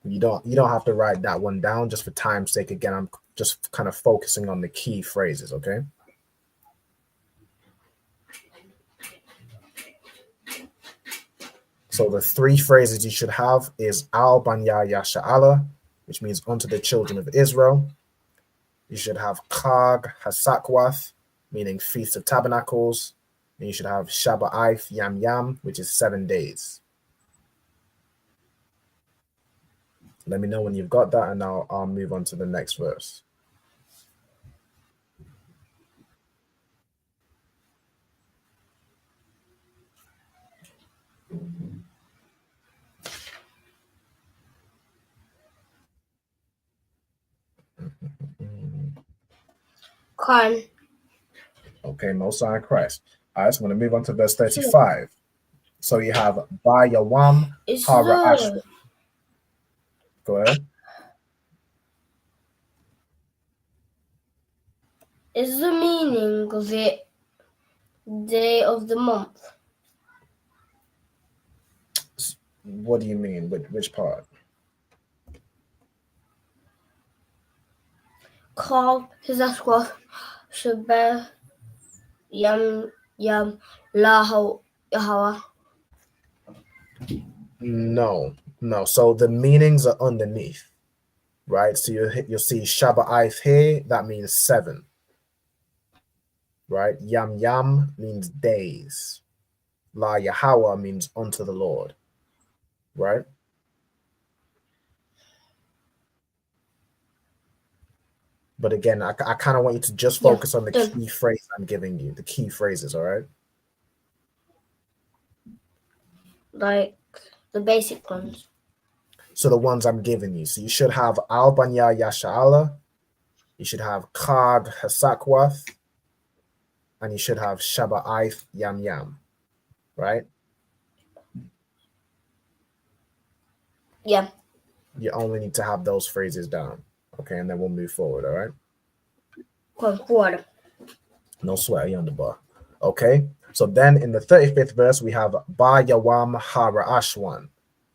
You don't have to write that one down, just for time's sake. Again, I'm just kind of focusing on the key phrases, okay? So the 3 phrases you should have is Al Banya Yasha'ala, which means unto the children of Israel. You should have Chag Hasakwath, meaning Feast of Tabernacles. And you should have Shaba'if Yam Yam, which is 7 days. Let me know when you've got that, and I'll move on to the next verse. Khan. Okay, Most High Christ. All right, so I'm going to move on to verse 35. So you have Ba Yawam Hara Ashwa. Go ahead. Is the meaning of it day of the month? What do you mean? Which part? Call his escort Shabbat Yam Yam Lahu Yahweh. No. So the meanings are underneath, right? So you'll see Shaba'if here, that means 7. Right? Yam Yam means days. La Yahweh means unto the Lord. Right? But again, I kind of want you to just focus on the key phrase I'm giving you, the key phrases, all right? Like the basic ones. So the ones I'm giving you. So you should have Al Banya Yasha'ala, you should have Qad Hasakwath, and you should have Shaba'if Yam Yam, right? Yeah. You only need to have those phrases down, okay? And then we'll move forward, all right? Forward. No sweat, you on the bar. Okay? So then in the 35th verse, we have Ba Yawam Hara Ashwan,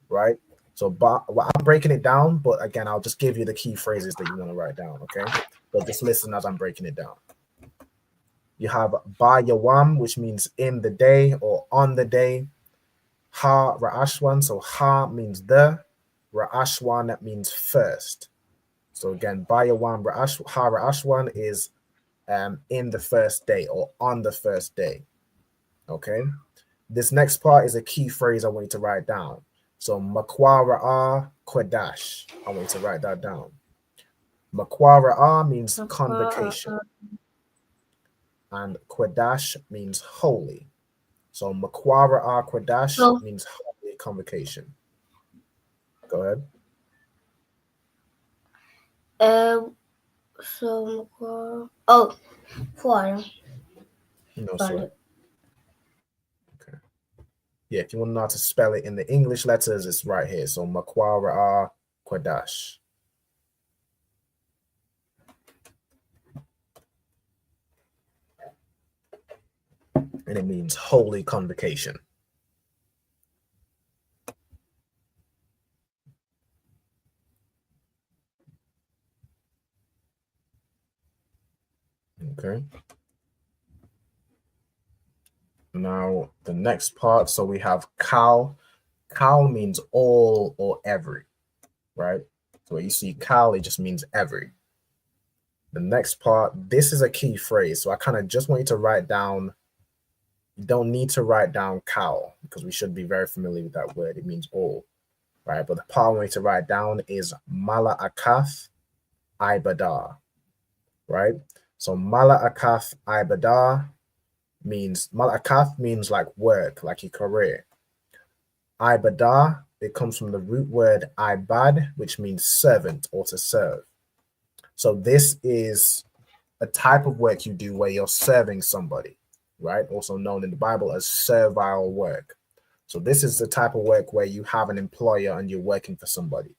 right? So I'm breaking it down, but again, I'll just give you the key phrases that you want to write down, okay? But just listen as I'm breaking it down. You have Ba Yawam, which means in the day or on the day. Ha Ra'ashwan, so Ha means the. Ra'ashwan, that means first. So again, Ba Yawam Ha Ra'ashwan is in the first day or on the first day. Okay? This next part is a key phrase I want you to write down. So Makwa Ra'a Qadash. I want you to write that down. Makwa Ra'a means convocation. And Qadash means holy. So Makwa Ra'a Qadash means holy convocation. Go ahead. Four. No, sorry. Okay. Yeah, if you want to know how to spell it in the English letters, it's right here. So Makwa Ra'a Qadash. And it means holy convocation. Okay. Now the next part, so we have Kal. Kal means all or every, right? So when you see Kal, it just means every. The next part, this is a key phrase. So I kind of just want you to write down, you don't need to write down Kal because we should be very familiar with that word. It means all, right? But the part I want you to write down is Mala Akath Ibadah, right? So Mala Akath Ibadah means, Malakath means like work, like your career. Ibadah, it comes from the root word ibad, which means servant or to serve. So this is a type of work you do where you're serving somebody, right? Also known in the Bible as servile work. So this is the type of work where you have an employer and you're working for somebody,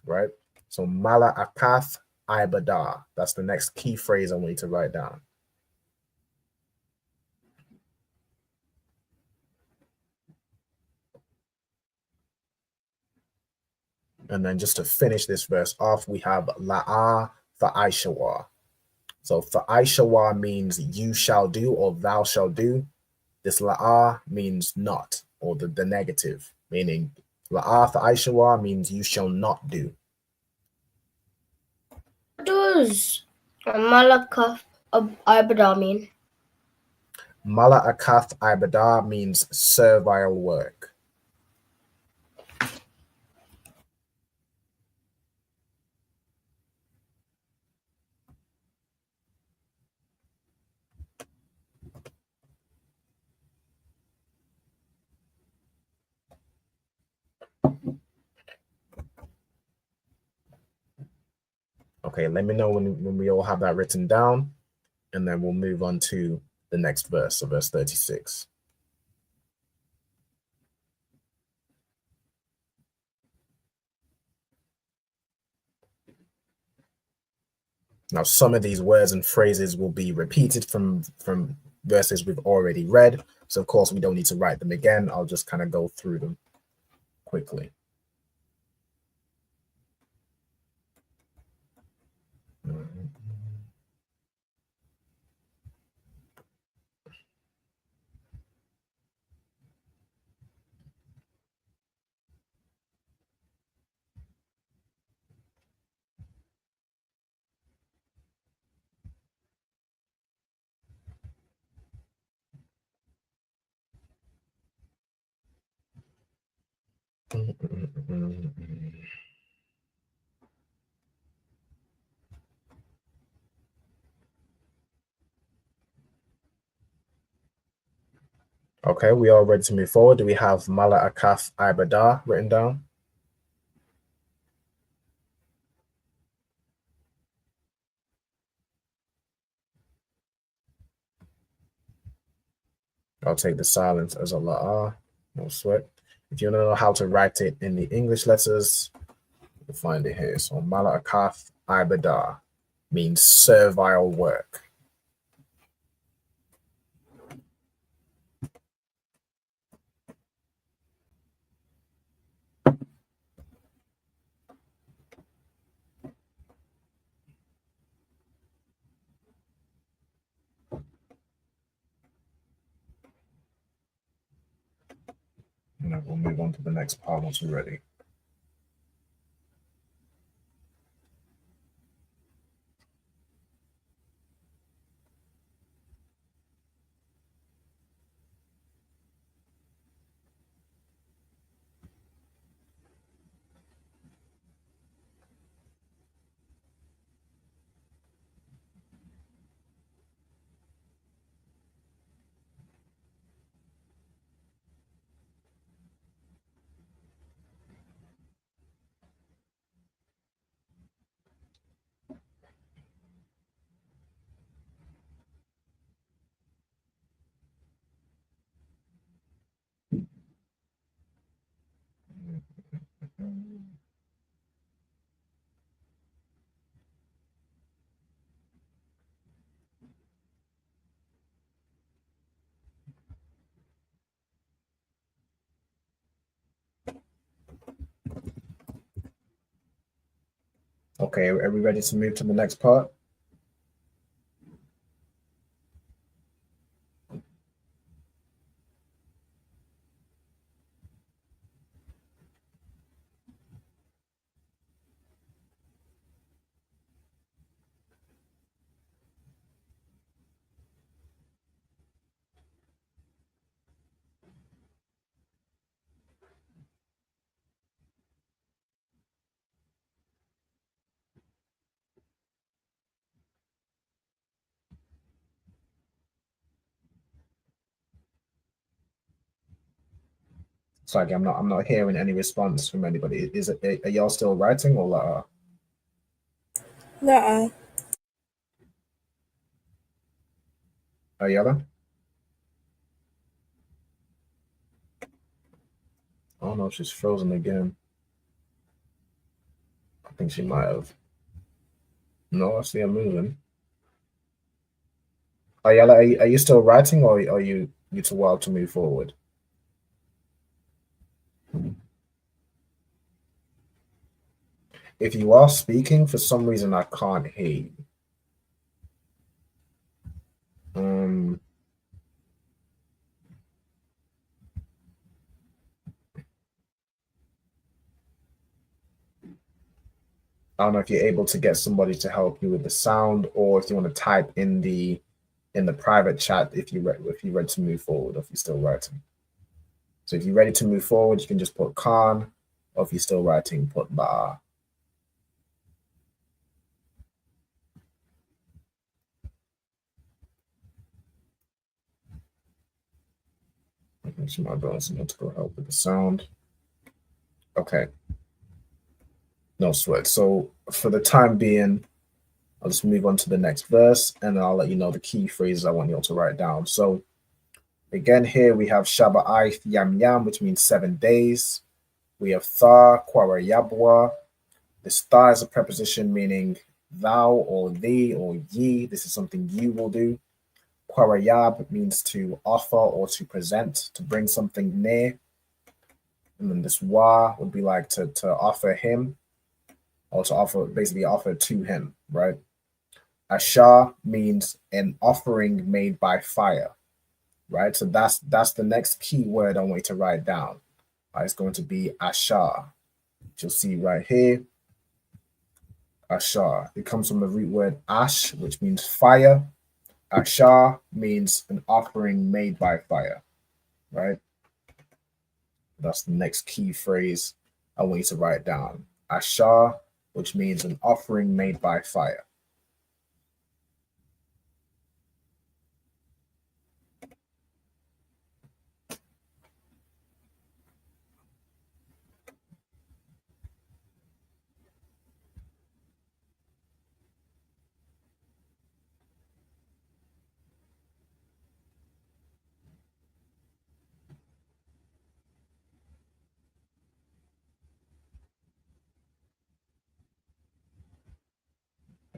right? So Mala Akath Ibadah, that's the next key phrase I want you to write down. And then just to finish this verse off, we have La'a Fa'aishawa. So Fa'aishawa means you shall do or thou shall do. This La'a means not, or the negative, meaning La'a Fa'aishawa means you shall not do. What does Malakath Ibadah mean? Mala'akath ibadah means servile work. Okay, let me know when we all have that written down, and then we'll move on to the next verse, so verse 36. Now, some of these words and phrases will be repeated from verses we've already read. So, of course, we don't need to write them again. I'll just kind of go through them quickly. Okay, we are ready to move forward. Do we have Mala'akath ibadah written down? I'll take the silence as a la'ah. No sweat. If you want to know how to write it in the English letters, you'll find it here. So Mala'akath ibadah means servile work. And then we'll move on to the next part once we're ready. Okay, are we ready to move to the next part? Sorry, I'm not hearing any response from anybody. Are y'all still writing or la'ah? La'ah. Ayala? Oh no, she's frozen again. I think she might have. No, I see her moving. Ayala, are you still writing, or are you too wild to move forward? If you are speaking, for some reason I can't hear you. I don't know if you're able to get somebody to help you with the sound, or if you want to type in the in the private chat if you're ready to move forward, or if you're still writing. So if you're ready to move forward, you can just put Khan, or if you're still writing, put Ba. So my brother's going to go help with the sound. Okay. No sweat. So for the time being, I'll just move on to the next verse, and I'll let you know the key phrases I want you all to write down. So again, here we have Shaba'ith Yam Yam, which means 7 days. We have Tha, Kwara Yabwa. This Tha is a preposition meaning thou or thee or ye. This is something you will do. Kwara Yab means to offer or to present, to bring something near. And then this Wa would be like to offer him, or to offer, basically offer to him, right? Asha means an offering made by fire, right? So that's the next key word I want you to write down. It's going to be Asha, which you'll see right here. Asha. It comes from the root word ash, which means fire. Asha means an offering made by fire, right? That's the next key phrase I want you to write down. Asha, which means an offering made by fire.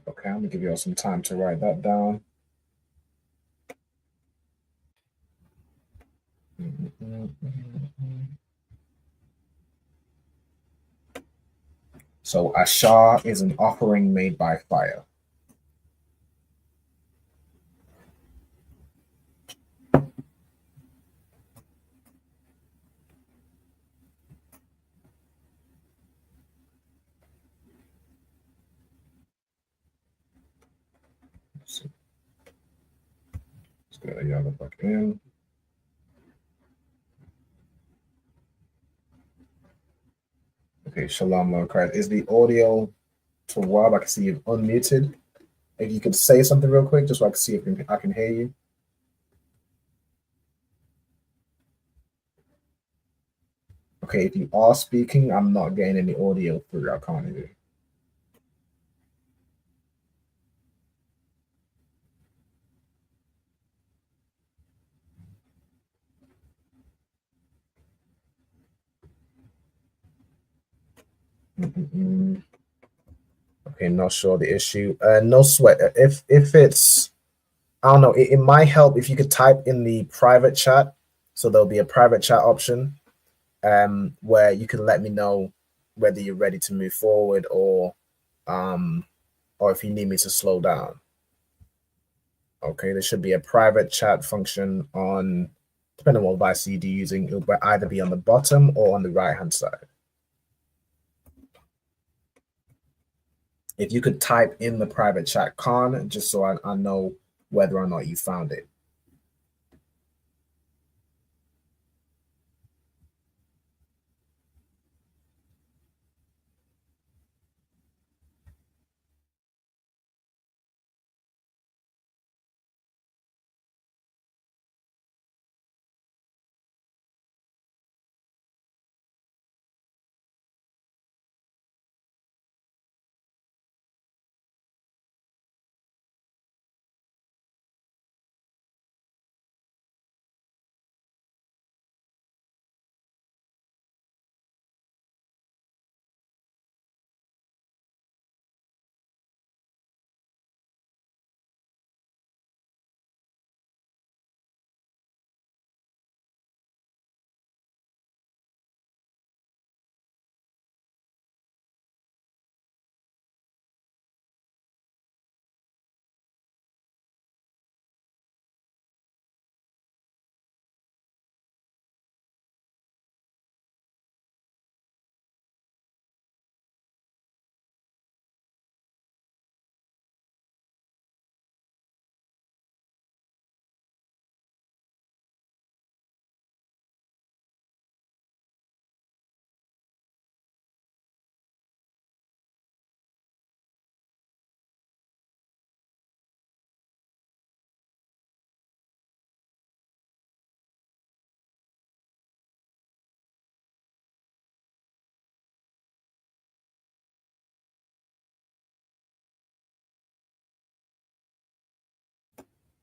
Okay, I'm gonna give you all some time to write that down. So Asha is an offering made by fire. Let's get a yellow back in. Okay, Shalom, Christ. Is the audio to Rob? I can see you've unmuted. If you could say something real quick, just so I can see if I can hear you. Okay, if you are speaking, I'm not getting any audio through. I can't hear you. Okay, not sure the issue. No sweat. If it's, I don't know, it might help if you could type in the private chat. So there'll be a private chat option where you can let me know whether you're ready to move forward, or if you need me to slow down. Okay, there should be a private chat function on, depending on what device you're using, it'll either be on the bottom or on the right-hand side. If you could type in the private chat, Khan, just so I know whether or not you found it.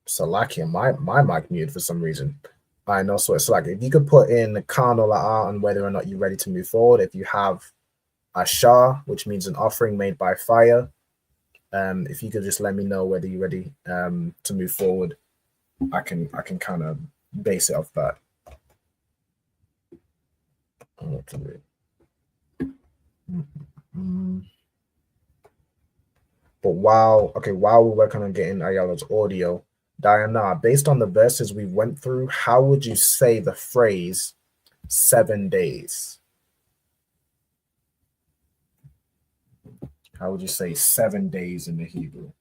Salakia, my mic muted for some reason. I know, so it's like if you could put in the Kano La'a on whether or not you're ready to move forward. If you have Ashar, which means an offering made by fire, if you could just let me know whether you're ready to move forward, I can kind of base it off that. But while we're working on getting Ayala's audio, Diana, based on the verses we went through, how would you say the phrase 7 days? How would you say 7 days in the Hebrew?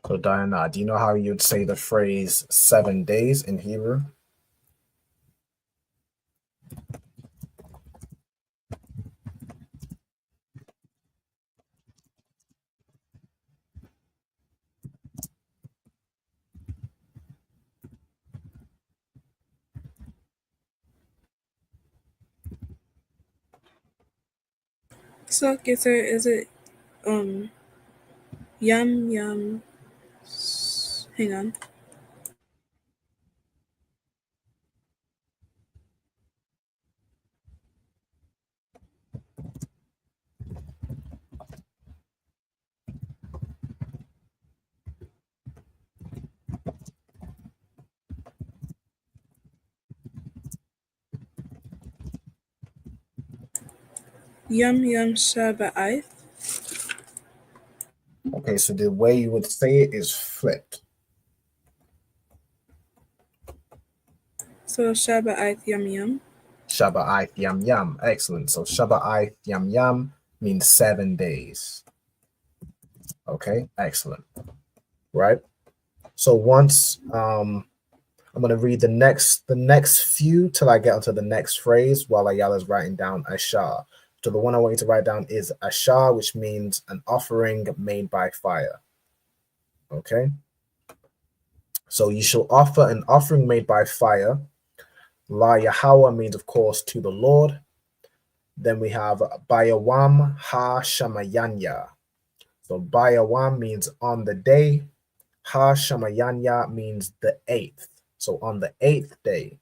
So Diana, do you know how you'd say the phrase 7 days in Hebrew? So, okay, sir, is it yum? Hang on. Yum Shabbat. Okay, so the way you would say it is flipped. So Shabbat yum. Shabbat yam yam. Excellent. So Shabbat yam yam means 7 days. Okay, excellent. Right. So once I'm gonna read the next few till I get onto the next phrase while Ayala's writing down Ashar. So the one I want you to write down is Ashar, which means an offering made by fire. Okay. So you shall offer an offering made by fire. La Yahweh means, of course, to the Lord. Then we have Bayawam Ha Shamayanya. So Bayawam means on the day. Ha Shamayanya means the 8th. So on the 8th day.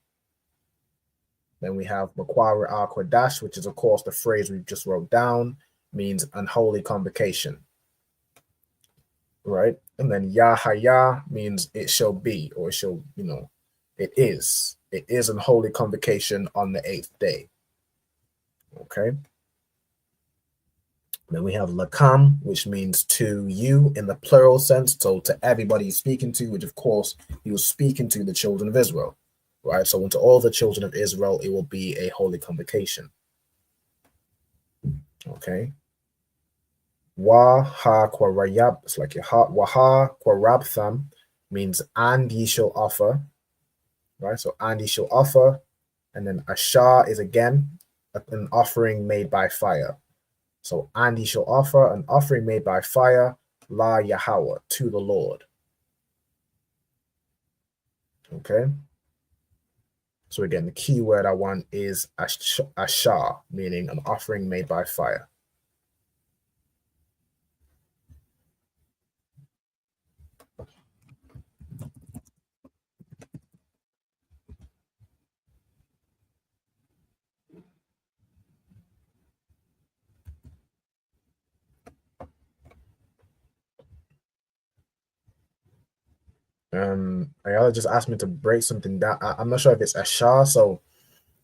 Then we have Makwara Al Qadash, which is, of course, the phrase we just wrote down, means unholy convocation. Right? And then Yahaya means it shall be, or it shall, it is. It is an holy convocation on the 8th day. Okay. Then we have Lakam, which means to you in the plural sense. So to everybody he's speaking to, which of course he was speaking to the children of Israel. Right. So unto all the children of Israel, it will be a holy convocation. Okay. Waha Kwarayab, it's like your heart. Waha Kwarabtham means and ye shall offer. Right. So and ye shall offer. And then Ashar is again an offering made by fire. So and ye shall offer an offering made by fire, La Yahweh, to the Lord. Okay. So again, the key word I want is Ashar, meaning an offering made by fire. Ayala just asked me to break something down. I'm not sure if it's Ashar, so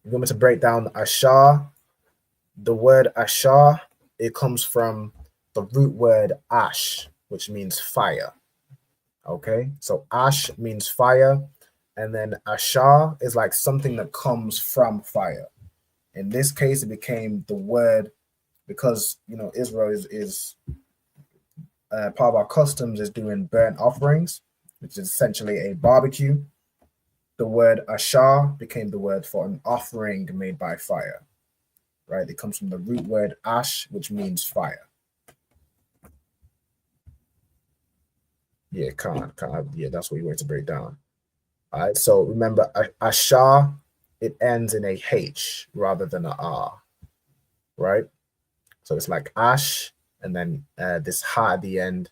you want me to break down Ashar. The word Ashar it comes from the root word ash, which means fire. Okay, so ash means fire, and then ashar is like something that comes from fire. In this case, it became the word because Israel is part of our customs is doing burnt offerings, which is essentially a barbecue. The word ashar became the word for an offering made by fire. Right? It comes from the root word ash, which means fire. Yeah, yeah, that's what you want to break down. All right, so remember, ashar, it ends in a H rather than a R, right? So it's like ash, and then this ha at the end,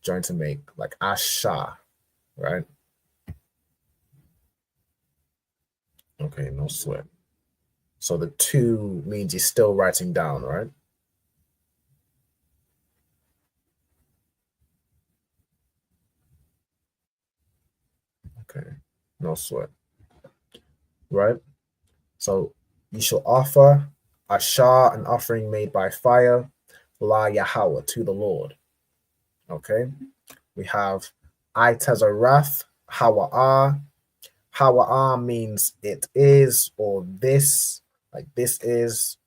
joined to make like asha, right? Okay, no sweat. So the 2 means you're still writing down, right? Okay, no sweat. Right? So you shall offer ashar, an offering made by fire, la Yahweh, to the Lord. Okay? We have I Tezarath, Hawa'ah. Hawa'ah means it is or this, like this is.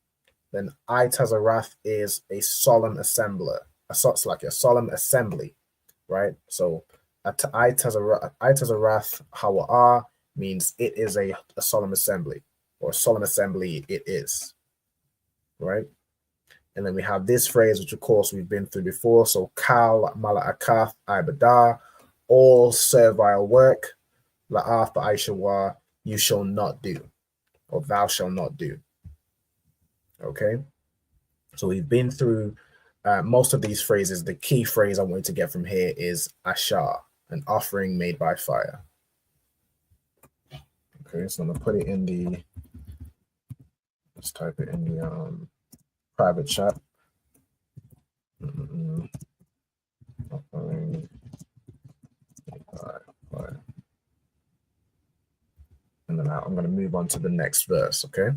Then I Tezarath is a solemn assembler. It's like a solemn assembly, right? So I Tezarath Hawa'ah means it is a solemn assembly, or solemn assembly it is, right? And then we have this phrase, which of course we've been through before. So kal mala'akath ibadah, all servile work, la'ath ba'aishawa, you shall not do, or thou shalt not do. Okay, so we've been through most of these phrases. The key phrase I wanted to get from here is ashar, an offering made by fire. Okay, so I'm gonna put it in the, let's type it in the private chat. Offering made by fire. And then I'm going to move on to the next verse, okay?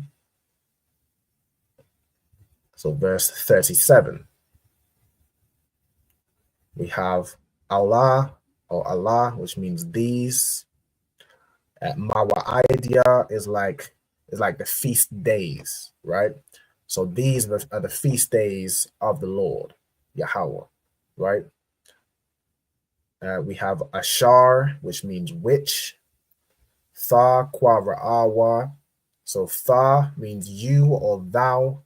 So verse 37. We have Allah, or Allah, which means these. Mawa'idiyah is like the feast days, right? So these are the feast days of the Lord, Yahweh, right? We have Ashar, which means which. Tha Kwara'awa. So Tha means you or thou.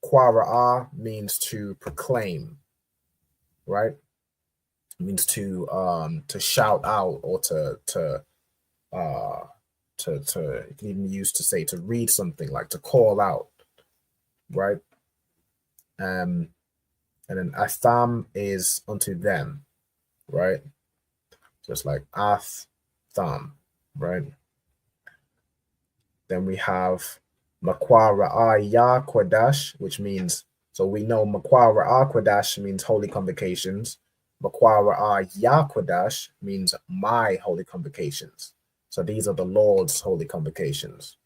Kwara'a means to proclaim, right? It means to shout out, or to you can even use to say to read something, like to call out, right? And then Atham is unto them, right? Just like Atham, right? Then we have Makwa Ra'ah Qadash, which means, so we know Makwa Ra'ah Qadash means holy convocations. Makwa Ra'ah Qadash means my holy convocations. So these are the Lord's holy convocations,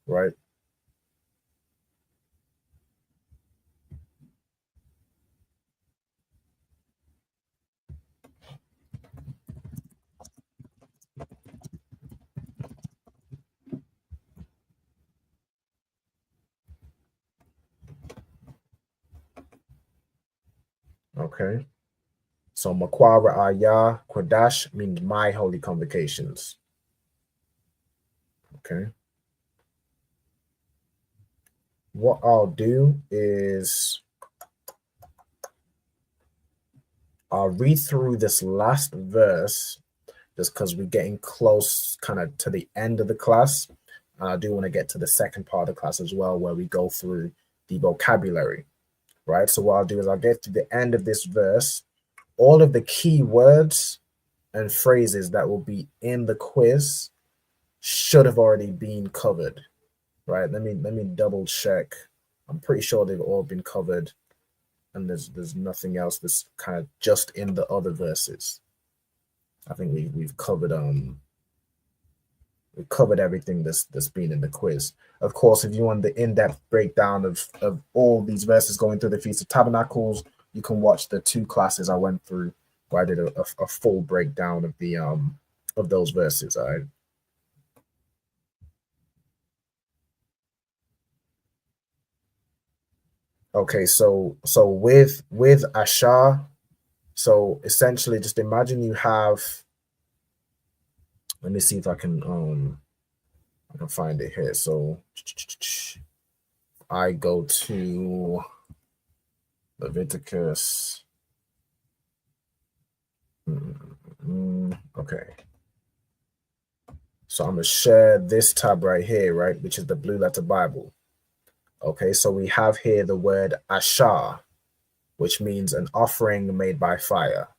right? Okay. So Makwa Ra'ah Qadash means my holy convocations. Okay. What I'll do is I'll read through this last verse just because we're getting close kind of to the end of the class. I do want to get to the second part of the class as well, where we go through the vocabulary, right? So what I'll do is I'll get to the end of this verse. All of the key words and phrases that will be in the quiz should have already been covered, right? Let me double check. I'm pretty sure they've all been covered, and there's nothing else that's kind of just in the other verses. I think we've covered we covered everything that's been in the quiz. Of course, if you want the in-depth breakdown of all these verses going through the Feast of Tabernacles, you can watch the 2 classes I went through where I did a full breakdown of the of those verses. All right. Okay, so with Ashar, so essentially just imagine you have, let me see if I can find it here. So I go to Leviticus. Okay. So I'm gonna share this tab right here, right, which is the Blue Letter Bible. Okay, so we have here the word Ashar, which means an offering made by fire.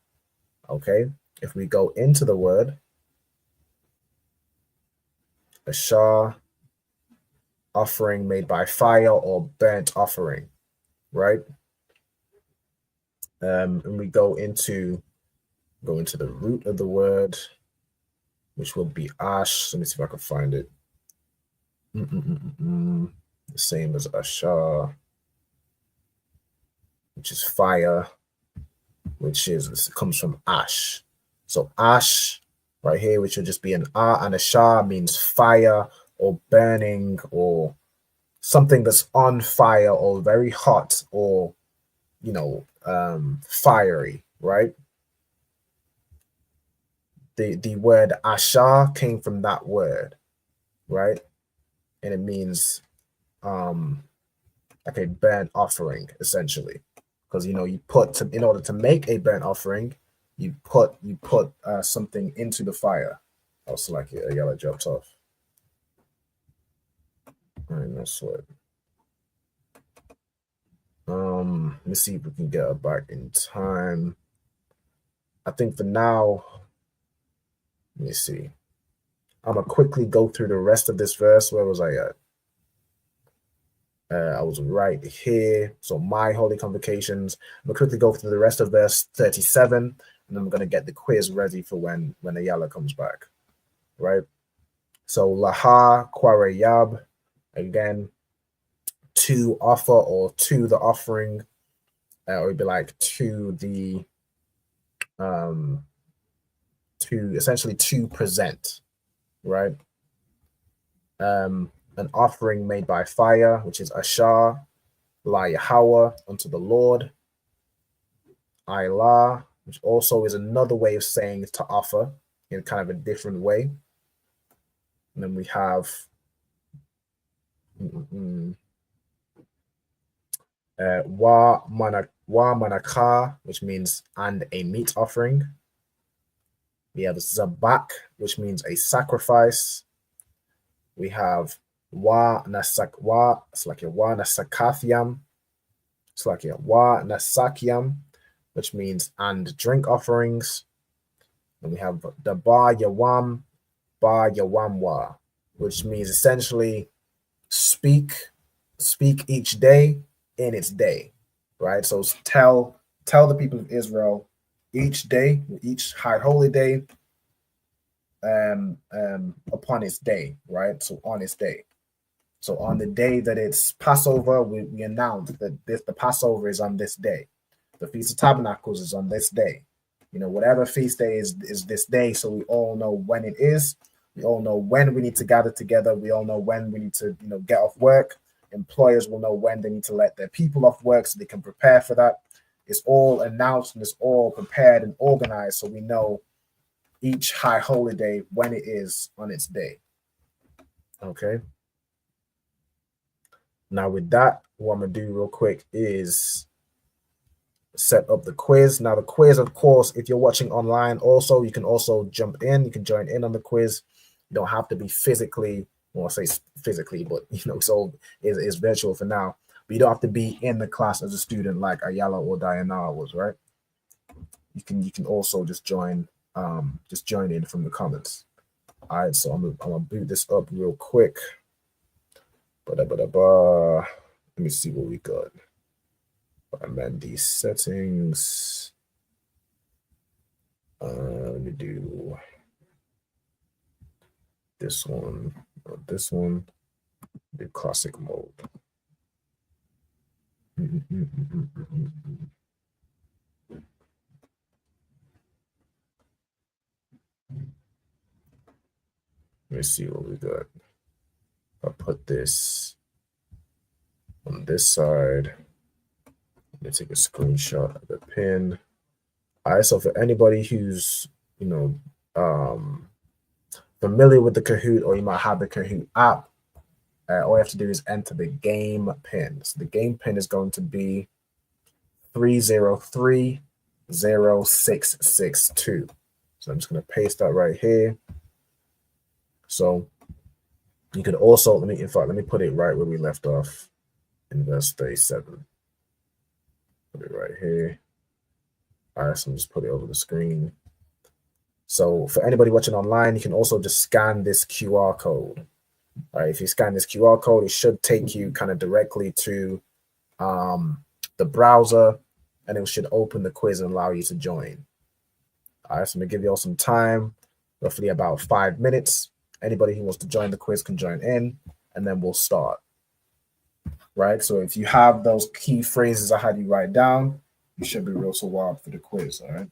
Okay, if we go into the word Ashar, offering made by fire or burnt offering, right? And we go into the root of the word, which will be ash. Let me see if I can find it. The same as Ashar, which is fire, which is comes from ash. So ash right here, which will just be an ah, and Ashar means fire or burning or something that's on fire or very hot or fiery, right? The word Ashar came from that word, right? And it means like a burnt offering, essentially. Because you put in order to make a burnt offering, you put something into the fire. Also, like a yellow dropped off. All right, that's what. Let me see if we can get her back in time. I think for now, let me see. I'm gonna quickly go through the rest of this verse. Where was I at? I was right here. So my holy convocations. I'm gonna quickly go through the rest of verse 37, and then I'm gonna get the quiz ready for when Ayala comes back. Right. So laha quareyab, again, to offer or to the offering, or it'd be like to the to essentially to present, right? An offering made by fire, which is Ashar, La Yahweh, unto the Lord, Ilah, which also is another way of saying to offer in kind of a different way. And then we have Wa Manakah, which means and a meat offering. We have Zabak, which means a sacrifice. We have Wa Nasakwa, it's like a Wa Nasakathiam. It's like a Wa Nasakiam, which means and drink offerings. And we have the Ba Yawam Wa, which means essentially speak each day in its day, right? So tell the people of Israel each day, each high holy day, upon its day, right? So on its day. So on the day that it's Passover, we announce that the Passover is on this day. The Feast of Tabernacles is on this day. Whatever feast day is this day, so we all know when it is. We all know when we need to gather together. We all know when we need to, get off work. Employers will know when they need to let their people off work so they can prepare for that. It's all announced and it's all prepared and organized, so we know each high holy day when it is on its day. Okay. Now with that, what I'm gonna do real quick is set up the quiz. Now the quiz, of course, if you're watching online, also you can also jump in. You can join in on the quiz. You don't have to be physically. Well, I say physically, but so it's virtual for now. But you don't have to be in the class as a student like Ayala or Diana was, right? You can also just join in from the comments. All right, so I'm gonna boot this up real quick. Let me see what we got. Amend these settings. Let me do this one, or this one, the classic mode. Let me see what we got. I'll put this on this side. Let me take a screenshot of the pin. All right, so for anybody who's, familiar with the Kahoot, or you might have the Kahoot app, all you have to do is enter the game pin. So the game pin is going to be 3030662. So I'm just going to paste that right here. So you could also, let me put it right where we left off in verse 37. Put it right here. All right, so I'm just put it over the screen. So for anybody watching online, you can also just scan this QR code. All right, if you scan this QR code, it should take you kind of directly to the browser, and it should open the quiz and allow you to join. All right, so I'm gonna give you all some time, roughly about 5 minutes. Anybody who wants to join the quiz can join in, and then we'll start. Right, so if you have those key phrases I had you write down, you should be real so wild for the quiz. All right.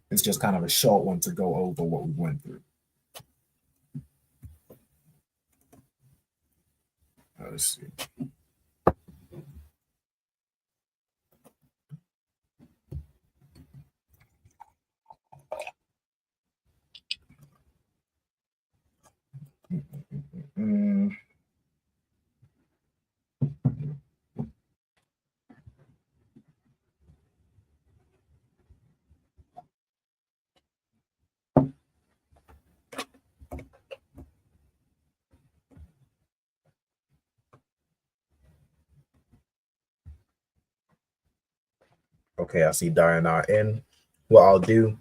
It's just kind of a short one to go over what we went through. Let's see. Okay, I see Diana in. What I'll do,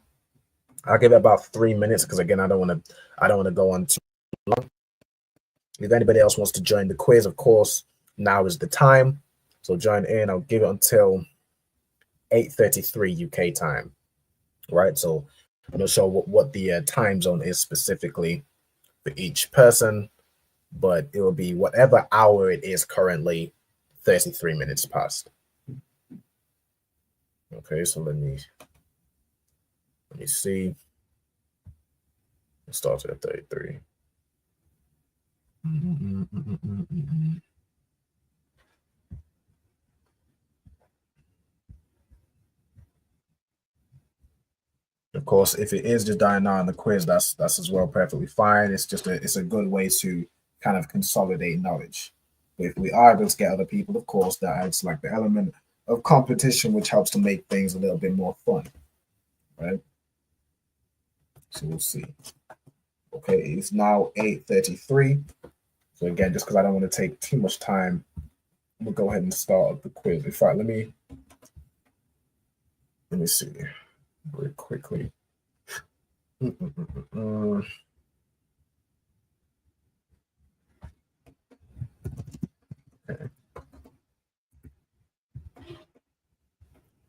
I'll give it about 3 minutes because again, I don't want to go on too long. If anybody else wants to join the quiz, of course, now is the time. So join in. I'll give it until 8:33 UK time. Right. So I'm not sure what the time zone is specifically for each person, but it will be whatever hour it is currently, 33 minutes past. Okay, so let me see. It started at 33. Of course, if it is just dying on the quiz, that's as well perfectly fine. It's just it's a good way to kind of consolidate knowledge. But if we are able to get other people, of course, that adds like the element of competition, which helps to make things a little bit more fun, right? So we'll see. Okay, it's now 8:33. So again, just because I don't want to take too much time, we'll go ahead and start the quiz. In fact, let me see very quickly.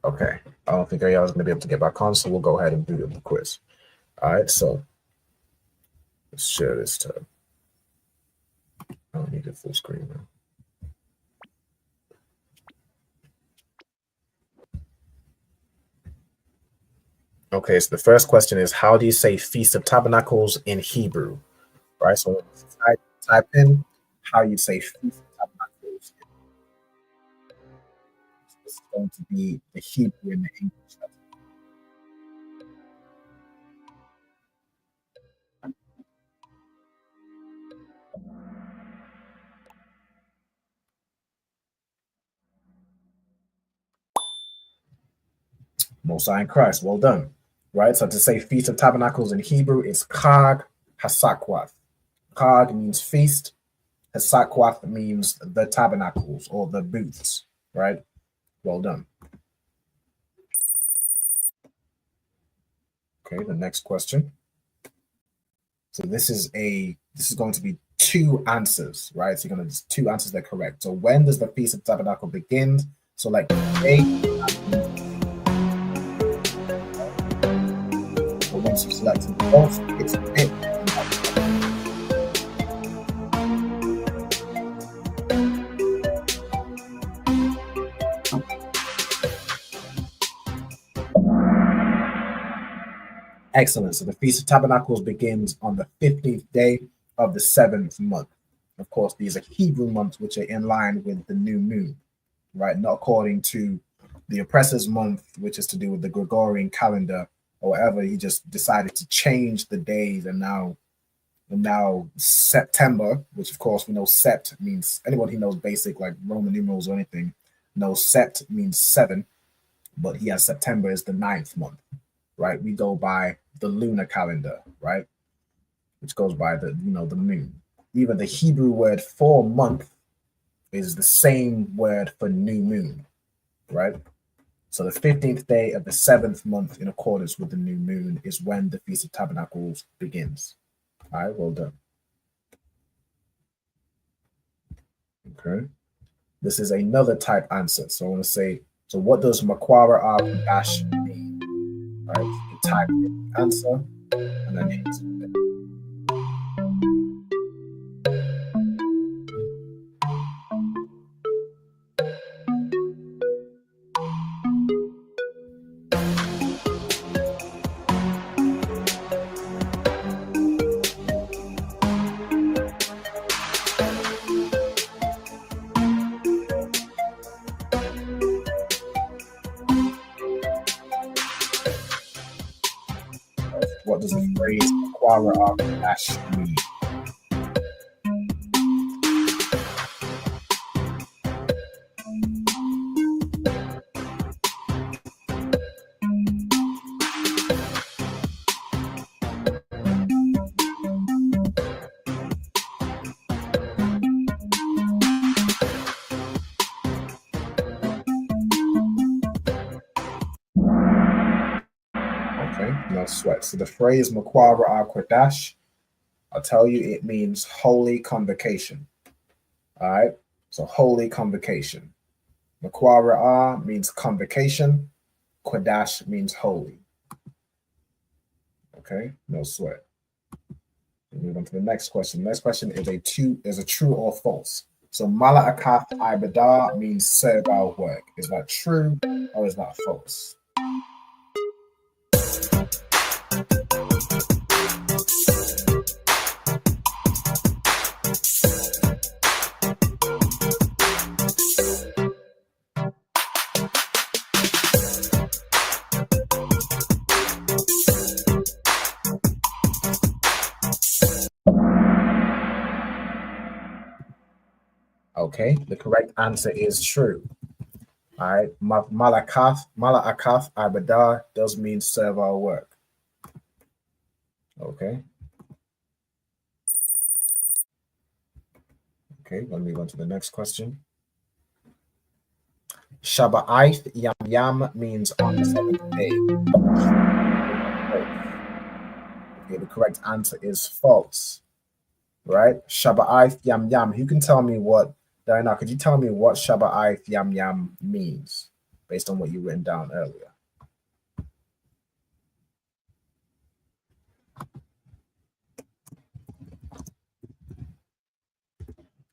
Okay, I don't think I was going to be able to get back on, so we'll go ahead and do the quiz. All right, so let's share this tab. I don't need it full screen now. Okay, so the first question is, how do you say Feast of Tabernacles in Hebrew? Right, so type in how you say Feast of Tabernacles. This is going to be the Hebrew and the English. Most High in Christ, well done. Right, so to say Feast of Tabernacles in Hebrew is Chag Hasakwath. Chag means feast. Hasakwath means the tabernacles or the booths. Right, well done. Okay, the next question. So this is going to be two answers, right? So you're going to two answers that are correct. So when does the Feast of Tabernacle begin? So like selecting both its pit. Excellent. So the Feast of Tabernacles begins on the 15th day of the 7th month. Of course, these are Hebrew months, which are in line with the new moon, right? Not according to the oppressor's month, which is to do with the Gregorian calendar or whatever. He just decided to change the days, and now September, which of course we know sept means, anybody who knows basic like Roman numerals or anything knows sept means 7, but he has September as the 9th month, right? We go by the lunar calendar, right? Which goes by the the moon. Even the Hebrew word for month is the same word for new moon, right? So the 15th day of the 7th month, in accordance with the new moon, is when the Feast of Tabernacles begins. All right, well done. Okay, this is another type answer. So I want to say, so what does Makwara Qadash mean? All right, you type in the answer and then hit submit. What does the phrase Makwara Qadash mean? No sweat. So the phrase Makwara Qadash, I'll tell you, it means holy convocation. All right, so holy convocation. Makwara means convocation. Qadash means holy. Okay, no sweat. We'll move on to the next question. The next question is a true or false. So Mala Akath Ibadah means servile work. Is that true or is that false? Okay, the correct answer is true. All right, Malakath Ibadah does mean servile work. Okay. Okay, let me move on to the next question. Shabbat Yam Yam means on the 7th day. Okay, the correct answer is false. Right? Shabbat Yam Yam. Who can tell me what, Diana, could you tell me what Shabbat Yam Yam means based on what you written down earlier?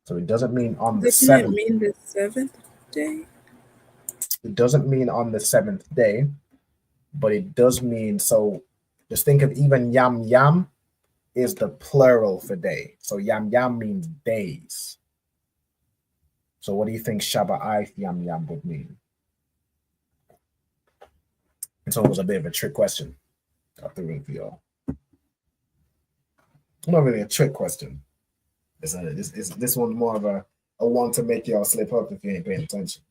So it doesn't mean on the 7th. Doesn't it mean the 7th day? It doesn't mean on the 7th day, but it does mean, so just think of even Yam Yam is the plural for day. So Yam Yam means days. So what do you think Shabbat Yam Yam would mean? It's almost a bit of a trick question. I threw it for y'all. Not really a trick question. This one's more of a one to make y'all slip up if you ain't paying attention.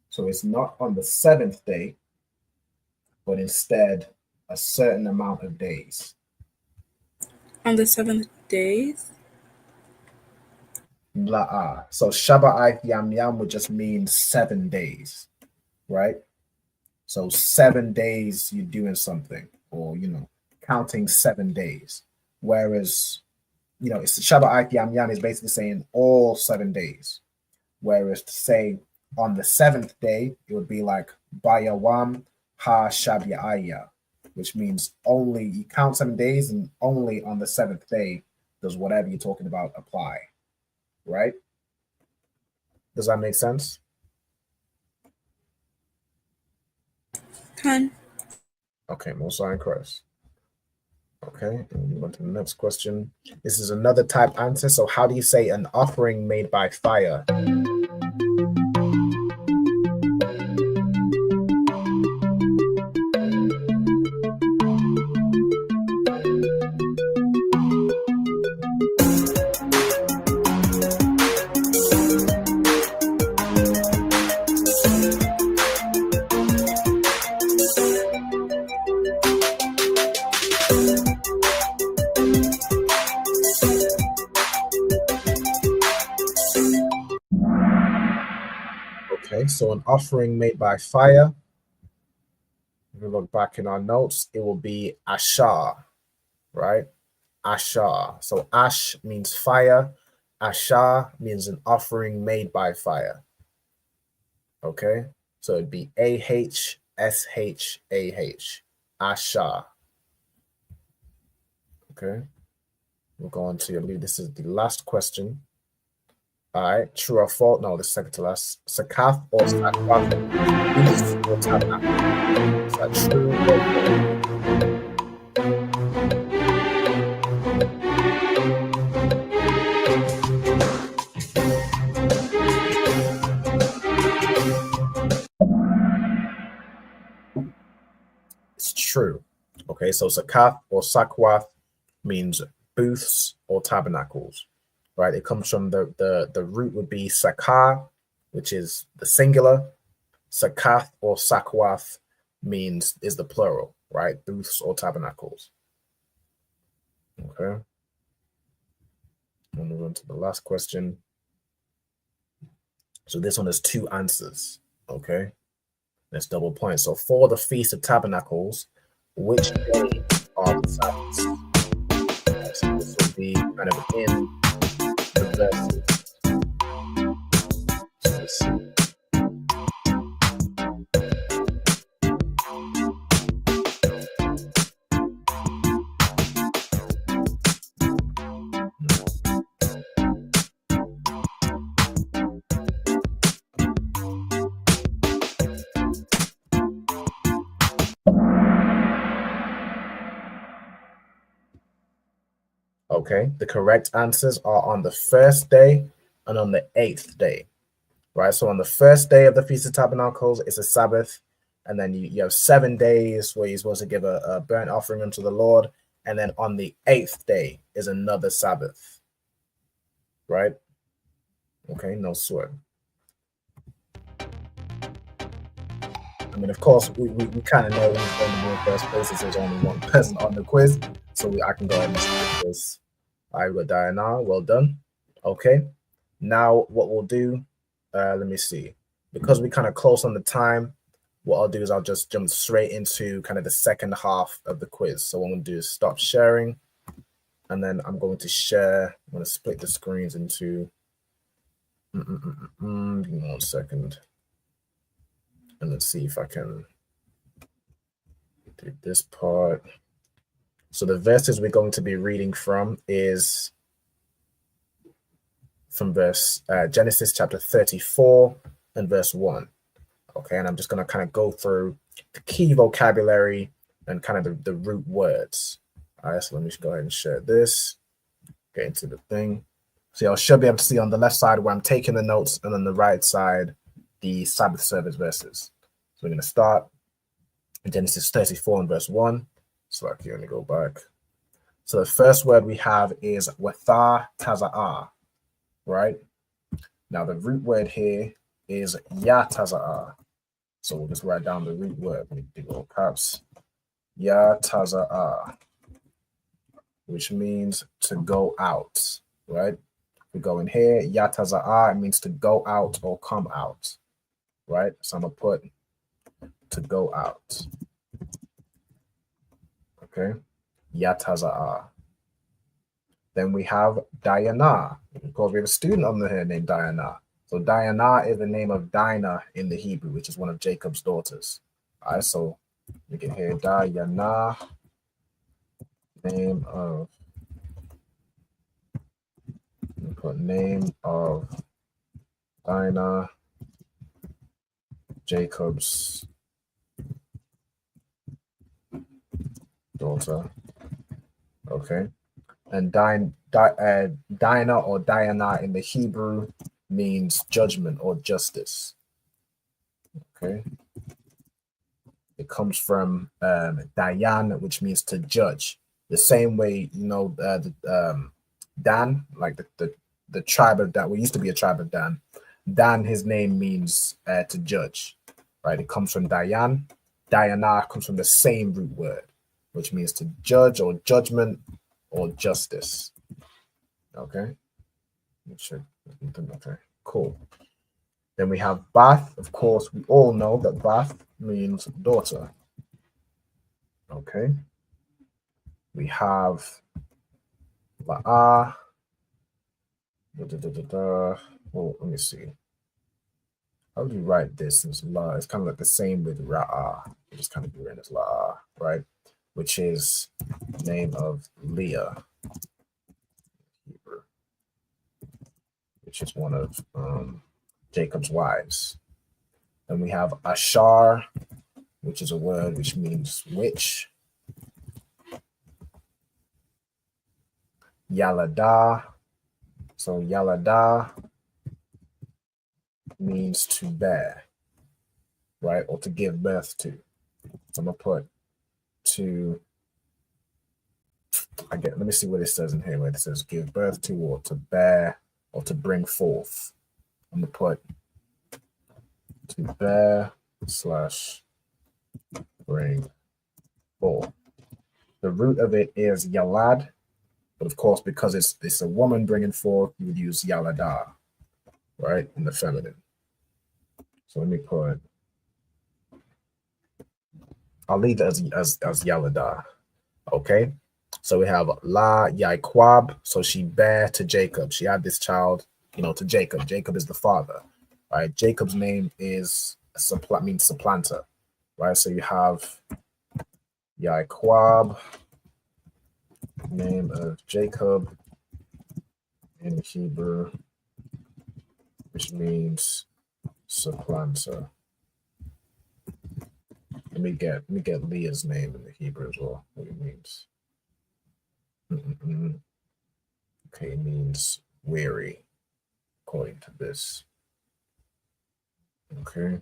So it's not on the 7th day, but instead a certain amount of days. On the 7th days? So Shabbat Yam Yam would just mean 7 days, right? So 7 days you're doing something, or counting 7 days. Whereas, it's Shabbat Yam Yam is basically saying all 7 days. Whereas to say on the 7th day, it would be like Bayawam Ha-Shabi'aya, which means only, you count 7 days and only on the 7th day does whatever you're talking about apply, right? Does that make sense? Okay, most high in Christ. Okay, and we move on to the next question. This is another type answer. So how do you say an offering made by fire? Okay, so an offering made by fire. If we look back in our notes, it will be ashar, right? Ashar. So ash means fire. Ashar means an offering made by fire. Okay, so it'd be A-H-S-H-A-H. Ashar. Okay, we'll go on to, I believe this is the last question. All right, true or false? No, the second to last. Sakaf or sakwaf? Is that true or false? It's true. Okay, so sakaf or sakwaf means booths or tabernacles. Right, it comes from the root would be sakar, which is the singular. Sakath or sakwath is the plural, right? Booths or tabernacles. Okay. We'll move on to the last question. So this one has 2 answers. Okay. Let's double point. So for the Feast of Tabernacles, which day are the Sabbaths? So this will be kind of in the verses. So let's see. Okay, the correct answers are on the first day and on the 8th day, right? So on the first day of the Feast of Tabernacles, it's a Sabbath, and then you have 7 days where you're supposed to give a burnt offering unto the Lord, and then on the 8th day is another Sabbath, right? Okay, no sweat. I mean, of course, we kind of know who's going to be in first place. There's only one person on the quiz, so I can go ahead and skip this. I got Diana, well done. Okay, now what we'll do, let me see. Because we kind of close on the time, what I'll do is I'll just jump straight into kind of the second half of the quiz. So what I'm going to do is stop sharing, and then I'm going to share. I'm going to split the screens into, give me 1 second. And let's see if I can do this part. So the verses we're going to be reading from is from verse Genesis chapter 34 and verse 1. Okay, and I'm just going to kind of go through the key vocabulary and kind of the root words. All right, so let me just go ahead and share this. Get into the thing. So I should be able to see on the left side where I'm taking the notes, and on the right side, the Sabbath service verses. So we're going to start in Genesis 34 and verse 1. So I can only go back. So the first word we have is wathah taza'ah, right? Now the root word here is ya taza'ah. So we'll just write down the root word. Let me do all caps. Ya taza'ah, which means to go out, right? We go in here, ya taza'ah, it means to go out or come out, right? So I'm going to put to go out. Okay, Yataza'ah. Then we have Diana. Of course, we have a student on here named Diana. So Diana is the name of Dinah in the Hebrew, which is one of Jacob's daughters. All right, so We can hear YAHANNA, name of, we put name of Dinah, Jacob's daughter. Okay. And Dinah or Diana in the Hebrew means judgment or justice. Okay. It comes from Dayan, which means to judge. The same way, you know, Dan, like the tribe of Dan. We used to be a tribe of Dan. Dan, his name means to judge, right? It comes from Dayan. Diana comes from the same root word, which means to judge or judgment or justice. Okay. Okay, cool. Then we have Bath. Of course, we all know that Bath means daughter. Okay. We have La'ah. Well, let me see. How do you write this? It's La. It's kind of like the same with Ra'ah. You just kind of do it as La'ah, right? Which is name of Leah, Hebrew, which is one of Jacob's wives. Then we have Ashar, which is a word which means witch. Yalada. So Yalada means to bear, right? Or to give birth to. So I'm gonna put to, let me see what it says in here, where it says give birth to or to bear or to bring forth. I'm gonna put to bear / bring forth. The root of it is Yalad, but of course, because it's a woman bringing forth, you would use Yalada, right, in the feminine. So let me put, I'll leave it as Yalada. Okay. So we have La Yaiquab. So she bare to Jacob. She had this child, you know, to Jacob. Jacob is the father, right? Jacob's name is means supplanter, right? So you have Yaiquab, name of Jacob in Hebrew, which means supplanter. Let me get Leah's name in the Hebrew as well. What it means. Okay, it means weary, according to this. Okay.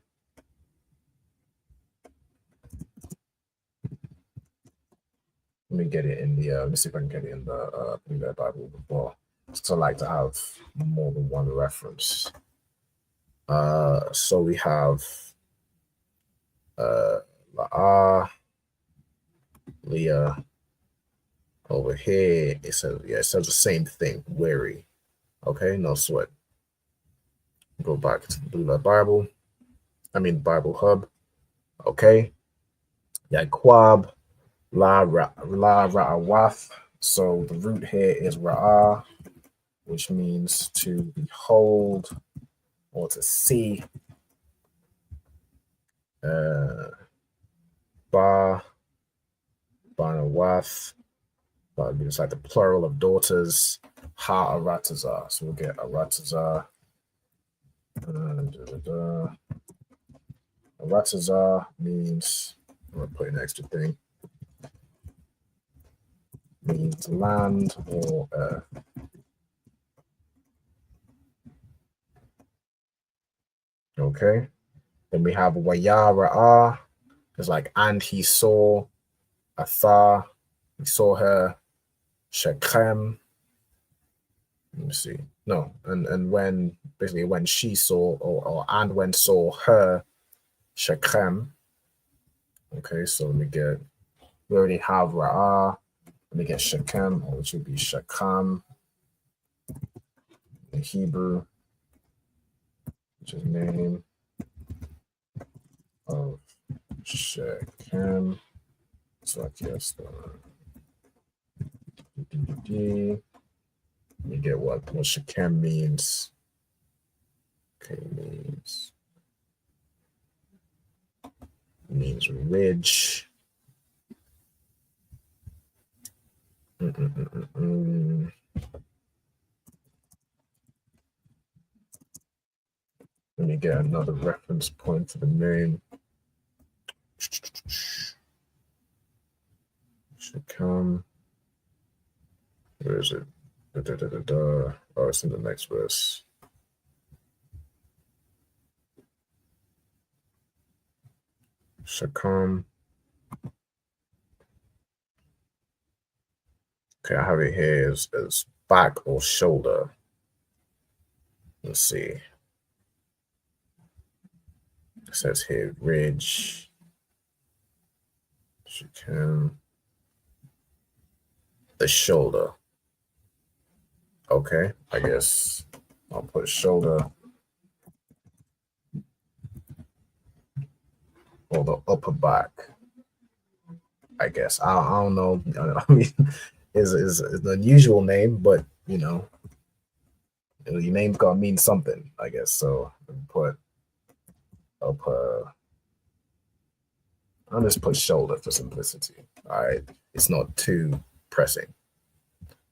Let me get it in the. Let me see if I can get it in the Bible before. So I like to have more than one reference. So we have La'ah, Leah. Over here, it says the same thing, weary. Okay, no sweat. Go back to the Blue Bible. Bible Hub. Okay. Yaiquab, La Ra'awath. So the root here is Ra'ah, which means to behold or to see. Banawath. It's like the plural of daughters. Ha'aratazah. So we'll get Aratazah. Aratazah means, I'm going to put an extra thing, means land or earth. Okay. Then we have Wayara'ah. It's like, and he saw Athar. He saw her. Shechem. Let me see. No, and when she saw and when saw her Shechem. Okay, so let me get. We already have Ra'ah. Let me get Shechem, or it should be Shechem in Hebrew, which is name of Shechem. So I guess let me get what Shechem means. Okay, means means ridge. Let me get another reference point for the name. Should come. Where is it? Oh, it's in the next verse. Shakam. Okay, I have it here as back or shoulder. Let's see. It says here ridge. Shakam. The shoulder. Okay, I guess I'll put shoulder or the upper back. I guess I don't know. I mean, is an unusual name, but your name's gotta mean something, I guess. So I'll just put shoulder for simplicity. All right, it's not too pressing.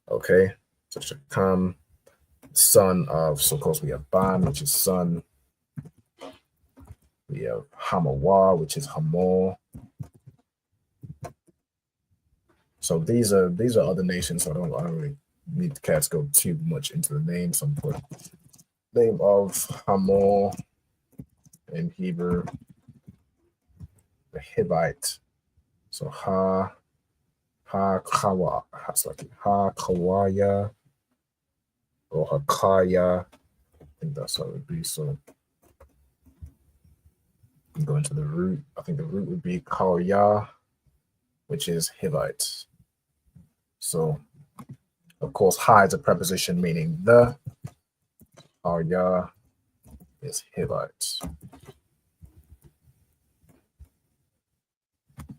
Okay, so Shakam, son of. So of course we have Ban, which is son. We have Hamawa, which is Hamor. So these are other nations. So I don't really need the cats go too much into the name. So I'm putting name of Hamor in Hebrew, the Hivite. So Kawaya or Hakaya. I think that's how it would be. So I'm going to the root. I think the root would be Kawaya, which is Hivite. So, of course, ha is a preposition meaning the. Kawaya is Hivite.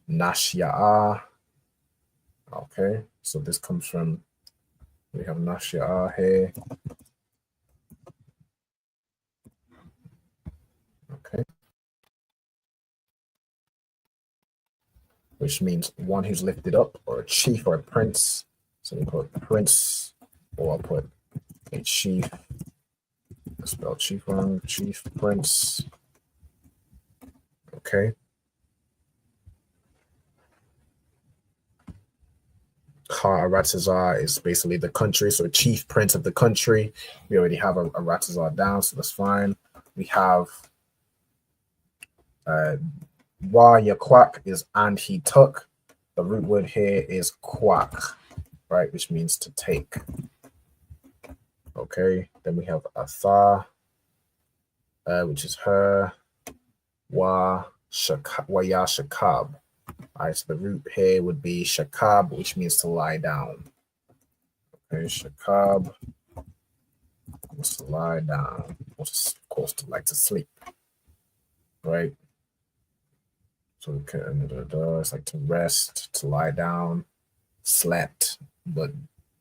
Nashya'a. Okay, so this comes from, we have Nashya'a here. Okay. Which means one who's lifted up, or a chief or a prince. So we put prince, or I'll put a chief. I spelled chief wrong. Chief, prince. Okay. Aratazar is basically the country, so chief prince of the country. We already have a Aratazar down, so that's fine. We have Yaquak is and he took. The root word here is quack, right, which means to take. Okay, then we have Atha, which is her. Waya Shakab. All right, so the root here would be Shakab, which means to lie down. Okay, Shakab means to lie down, or of course to like to sleep, right? So we can, it's like to rest, to lie down, slept, but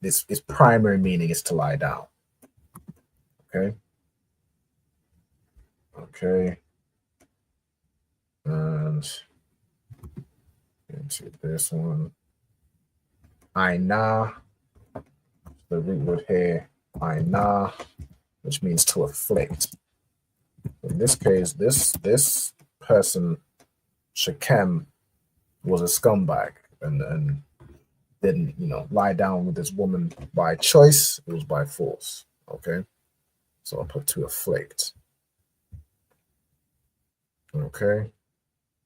its primary meaning is to lie down. Okay. Okay. And into this one. Aina, the root word here, Aina, which means to afflict. In this case, this person, Shechem, was a scumbag and didn't, lie down with this woman by choice. It was by force. Okay. So I'll put to afflict. Okay.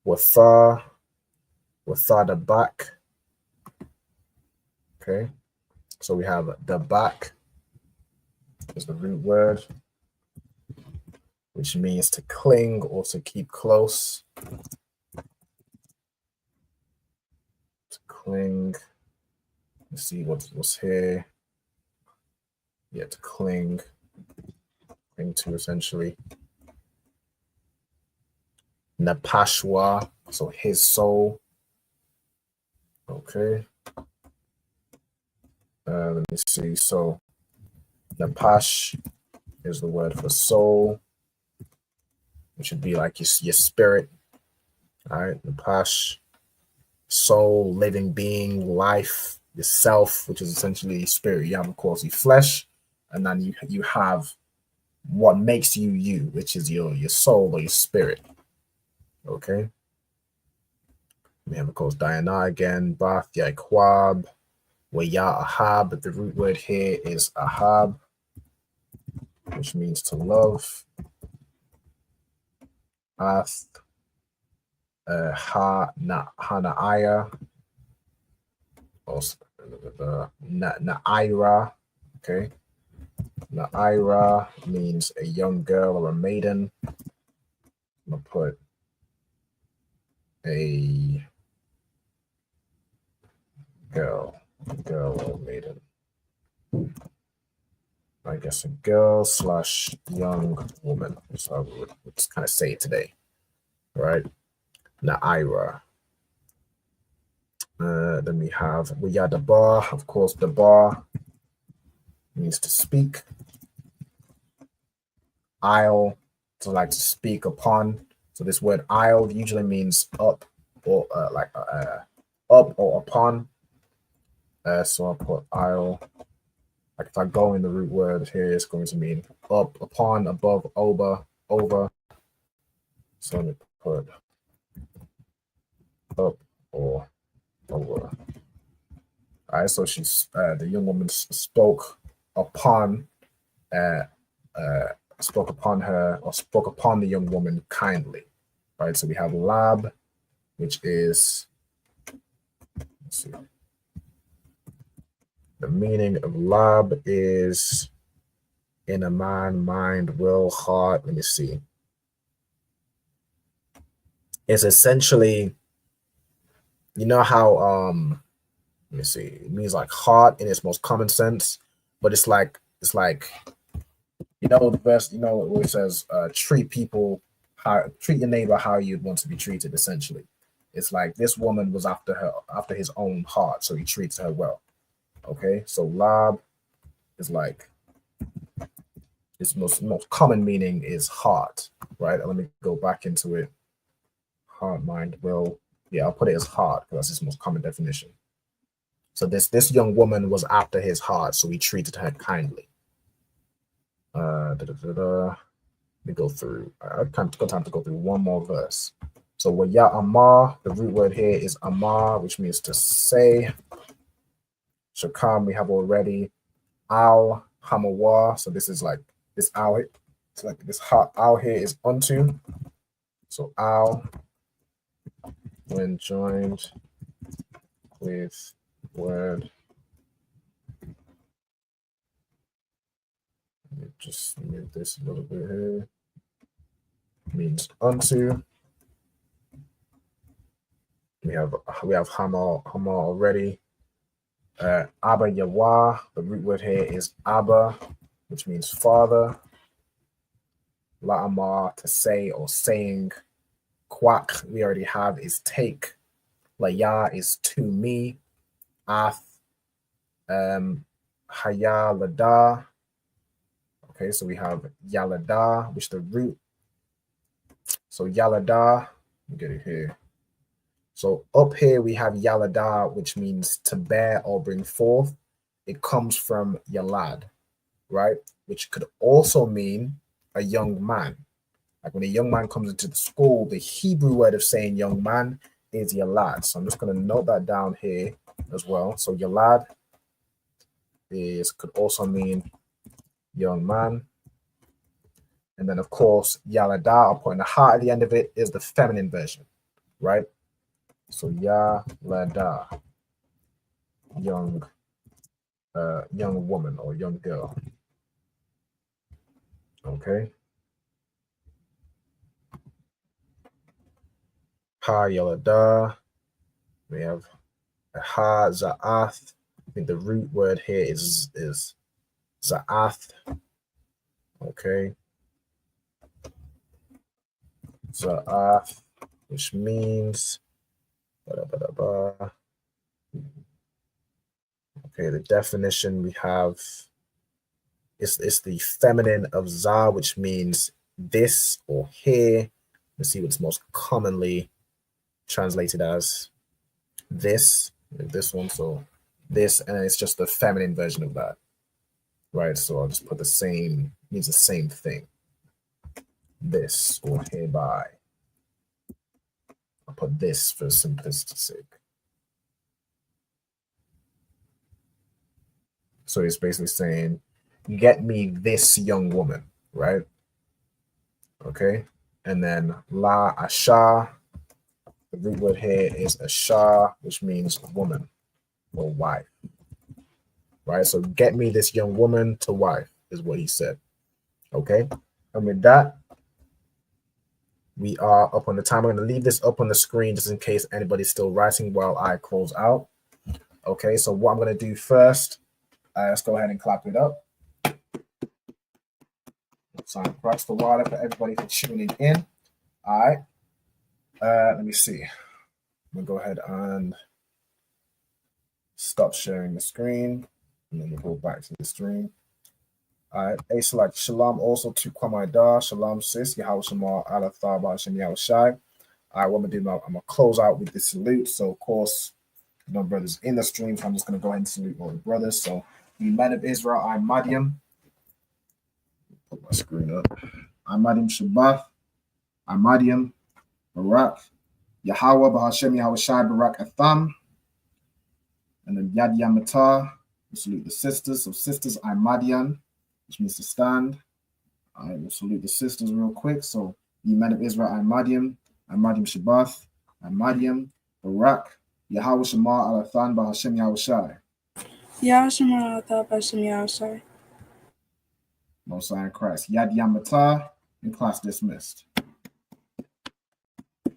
Watha the back. Okay. So we have the back is the root word, which means to cling or to keep close. To cling. Let's see what's here. Yeah, to cling. Cling to essentially. Napashwa, so his soul. Okay. Let me see. So Napash is the word for soul, which would be like your spirit. All right, Napash, soul, living being, life, yourself, which is essentially spirit. You have, of course, your flesh, and then you have what makes you you, which is your soul or your spirit. Okay. We have, of course, Diana again, Bath, Yaquab, Waya Ahab, but the root word here is Ahab, which means to love. Ath, Hanaaya, also Na'ira, okay. Na'ira means a young girl or a maiden. I'm gonna put a girl or maiden. I guess a girl / young woman. So I would kind of say it today, right? Na'ira. Then we have Wiyadabar. Of course, the bar means to speak. Isle, to like to speak upon. So this word isle usually means up or up or upon. So I'll put isle. Like if I go in the root word here, it's going to mean up, upon, above, over. So let me put up or over. All right, so she's the young woman spoke upon her or spoke upon the young woman kindly. Right, so we have lab, which is, let's see, the meaning of lab is in a man, mind, will, heart. Let me see. It's essentially, you know how let me see, it means like heart in its most common sense, but it's like you know the best, you know where it says treat your neighbor how you'd want to be treated. Essentially, it's like this woman was after his own heart, so he treats her well. Okay, so lab is like its most common meaning is heart, right? Let me go back into it. Heart, mind, will. Yeah, I'll put it as heart because that's his most common definition. So this young woman was after his heart, so he treated her kindly. Let me go through. I've got time to go through one more verse. So Waya Amar, the root word here is Amar, which means to say. Shakam we have already. Al Hamawa. So this is like this owl. It's like this owl here is unto. So al when joined with word. Let me just move this a little bit here. Means unto. We have Hama already. Abba Yawah, the root word here is Abba, which means father. La'amar, to say or saying. Quack, we already have, is take. Laya is to me. Ath, Haya Lada. Okay, so we have Yalada, which the root. So Yalada, let me get it here. So up here we have Yalada, which means to bear or bring forth. It comes from Yalad, right? Which could also mean a young man. Like when a young man comes into the school, the Hebrew word of saying young man is Yalad. So I'm just going to note that down here as well. So Yalad could also mean young man. And then of course, Yalada, I'll put in the heart at the end of it, is the feminine version, right? So Yalada, young woman or young girl. Okay. Ha Yalada. We have Ha Za'ath. I think the root word here is Za'ath. Okay. Za'ath, which means okay, the definition we have is the feminine of Za, which means this or here. Let's see what's most commonly translated as this one. So this, and it's just the feminine version of that, right? So I'll just put the same, means the same thing. This, or hereby. I'll put this for simplicity's sake. So it's basically saying, get me this young woman, right? Okay. And then la asha, the root word here is asha, which means woman or wife, right? So get me this young woman to wife is what he said. Okay. And with that, we are up on the time. I'm going to leave this up on the screen just in case anybody's still writing while I close out. Okay. So what I'm going to do first, let's go ahead and clap it up. Sign across the water for everybody for tuning in. All right. Let me see. I'm going to go ahead and stop sharing the screen. And then we'll go back to the stream. All right. Select Shalom also to Kwamaida. Shalom sis. Yahweh Shema Allah Thaba Hashem Yahweh Shai. All right. What I'm going to do now, I'm going to close out with the salute. So, of course, no brothers in the stream. So I'm just going to go ahead and salute all the brothers. So, the men of Israel, I'm Madiam. Put my screen up. I'm Madiam Shabbat. I'm Madiam Barak. Yahweh Bahashem Yahweh Shai Barak Atham. And then Yad Yamata. We salute the sisters. So sisters, I'm Madian, which means to stand. I will salute the sisters real quick. So the men of Israel, I'm Madiam Shabbat. I'm Madiam Barak. Yahweh Shema Alathan Bahashem Yahweh Shai. Yahweh Shema Alathan Bahashem Yahweh Shai. Most High in Christ. Yad Yamata, and class dismissed.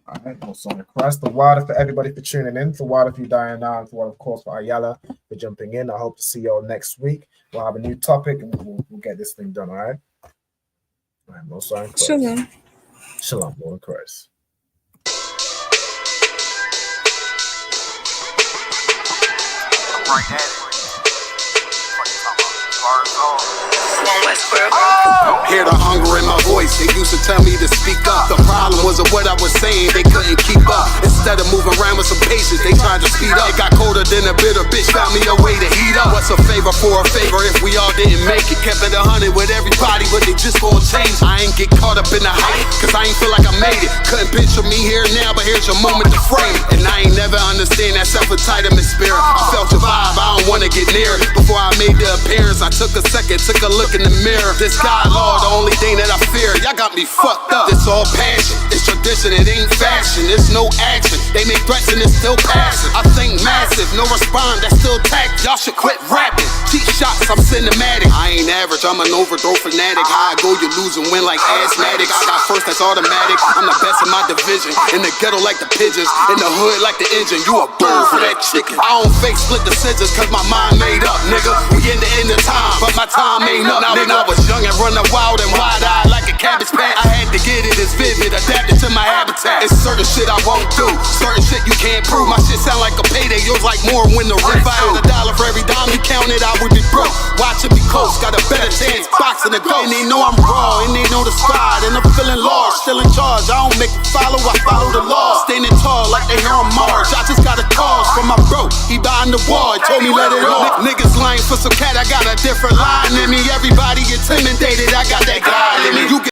All right, Most High in Christ. The water for everybody for tuning in. The water for you dying now, and the water, of course, for Ayala for jumping in. I hope to see y'all next week. We'll have a new topic, and we'll get this thing done. All right. All right, Most High in Christ. Shalom. Shalom, Lord in Christ. Hear the hunger in my voice, they used to tell me to speak up. The problem wasn't what I was saying, they couldn't keep up. Instead of moving around with some patience, they tried to speed up. It got colder than a bitter bitch, found me a way to heat up. What's a favor for a favor if we all didn't make it? Kept it 100 with everybody, but they just gonna change. I ain't get caught up in the hype, cause I ain't feel like I made it. Couldn't picture me here now, but here's your moment to frame it. And I ain't never understand that self-entitlement spirit. I felt your vibe, I don't wanna get near it. Before I made the appearance, I took a second, took a look in the mirror. This God, Lord, the only thing that I fear. Y'all got me fucked up. It's all passion, it's tradition, it ain't fashion. It's no action, they make threats and it's still passing. I think massive, no respond, that's still tact. Y'all should quit rapping. Cheap shots, I'm cinematic. I ain't average, I'm an overthrow fanatic. How I go, you lose and win like asthmatic. I got first, that's automatic. I'm the best in my division. In the ghetto like the pigeons, in the hood like the engine. You a bird for that chicken. I don't fake split decisions cause my mind made up, nigga. We in the end of time, but my time ain't up. Now when I was young and running wild and wide-eyed like a cabbage patch, I had to get it as vivid, adapted to my habitat. It's certain shit I won't do, certain shit you can't prove. My shit sound like a payday, yours like more when the rent. If I had $1 for every dime you counted, I would be broke. Watch it be close, got a better chance boxing the goal. And they know I'm raw, and they know the squad, and I'm feeling large, still in charge. I don't make a follow, I follow the law. Standing tall like they here on Mars. I just got a call from my bro, he behind the wall, told me let it off. Niggas lying for some cat, I got a different line in me. Everybody intimidated, I got that God in me. You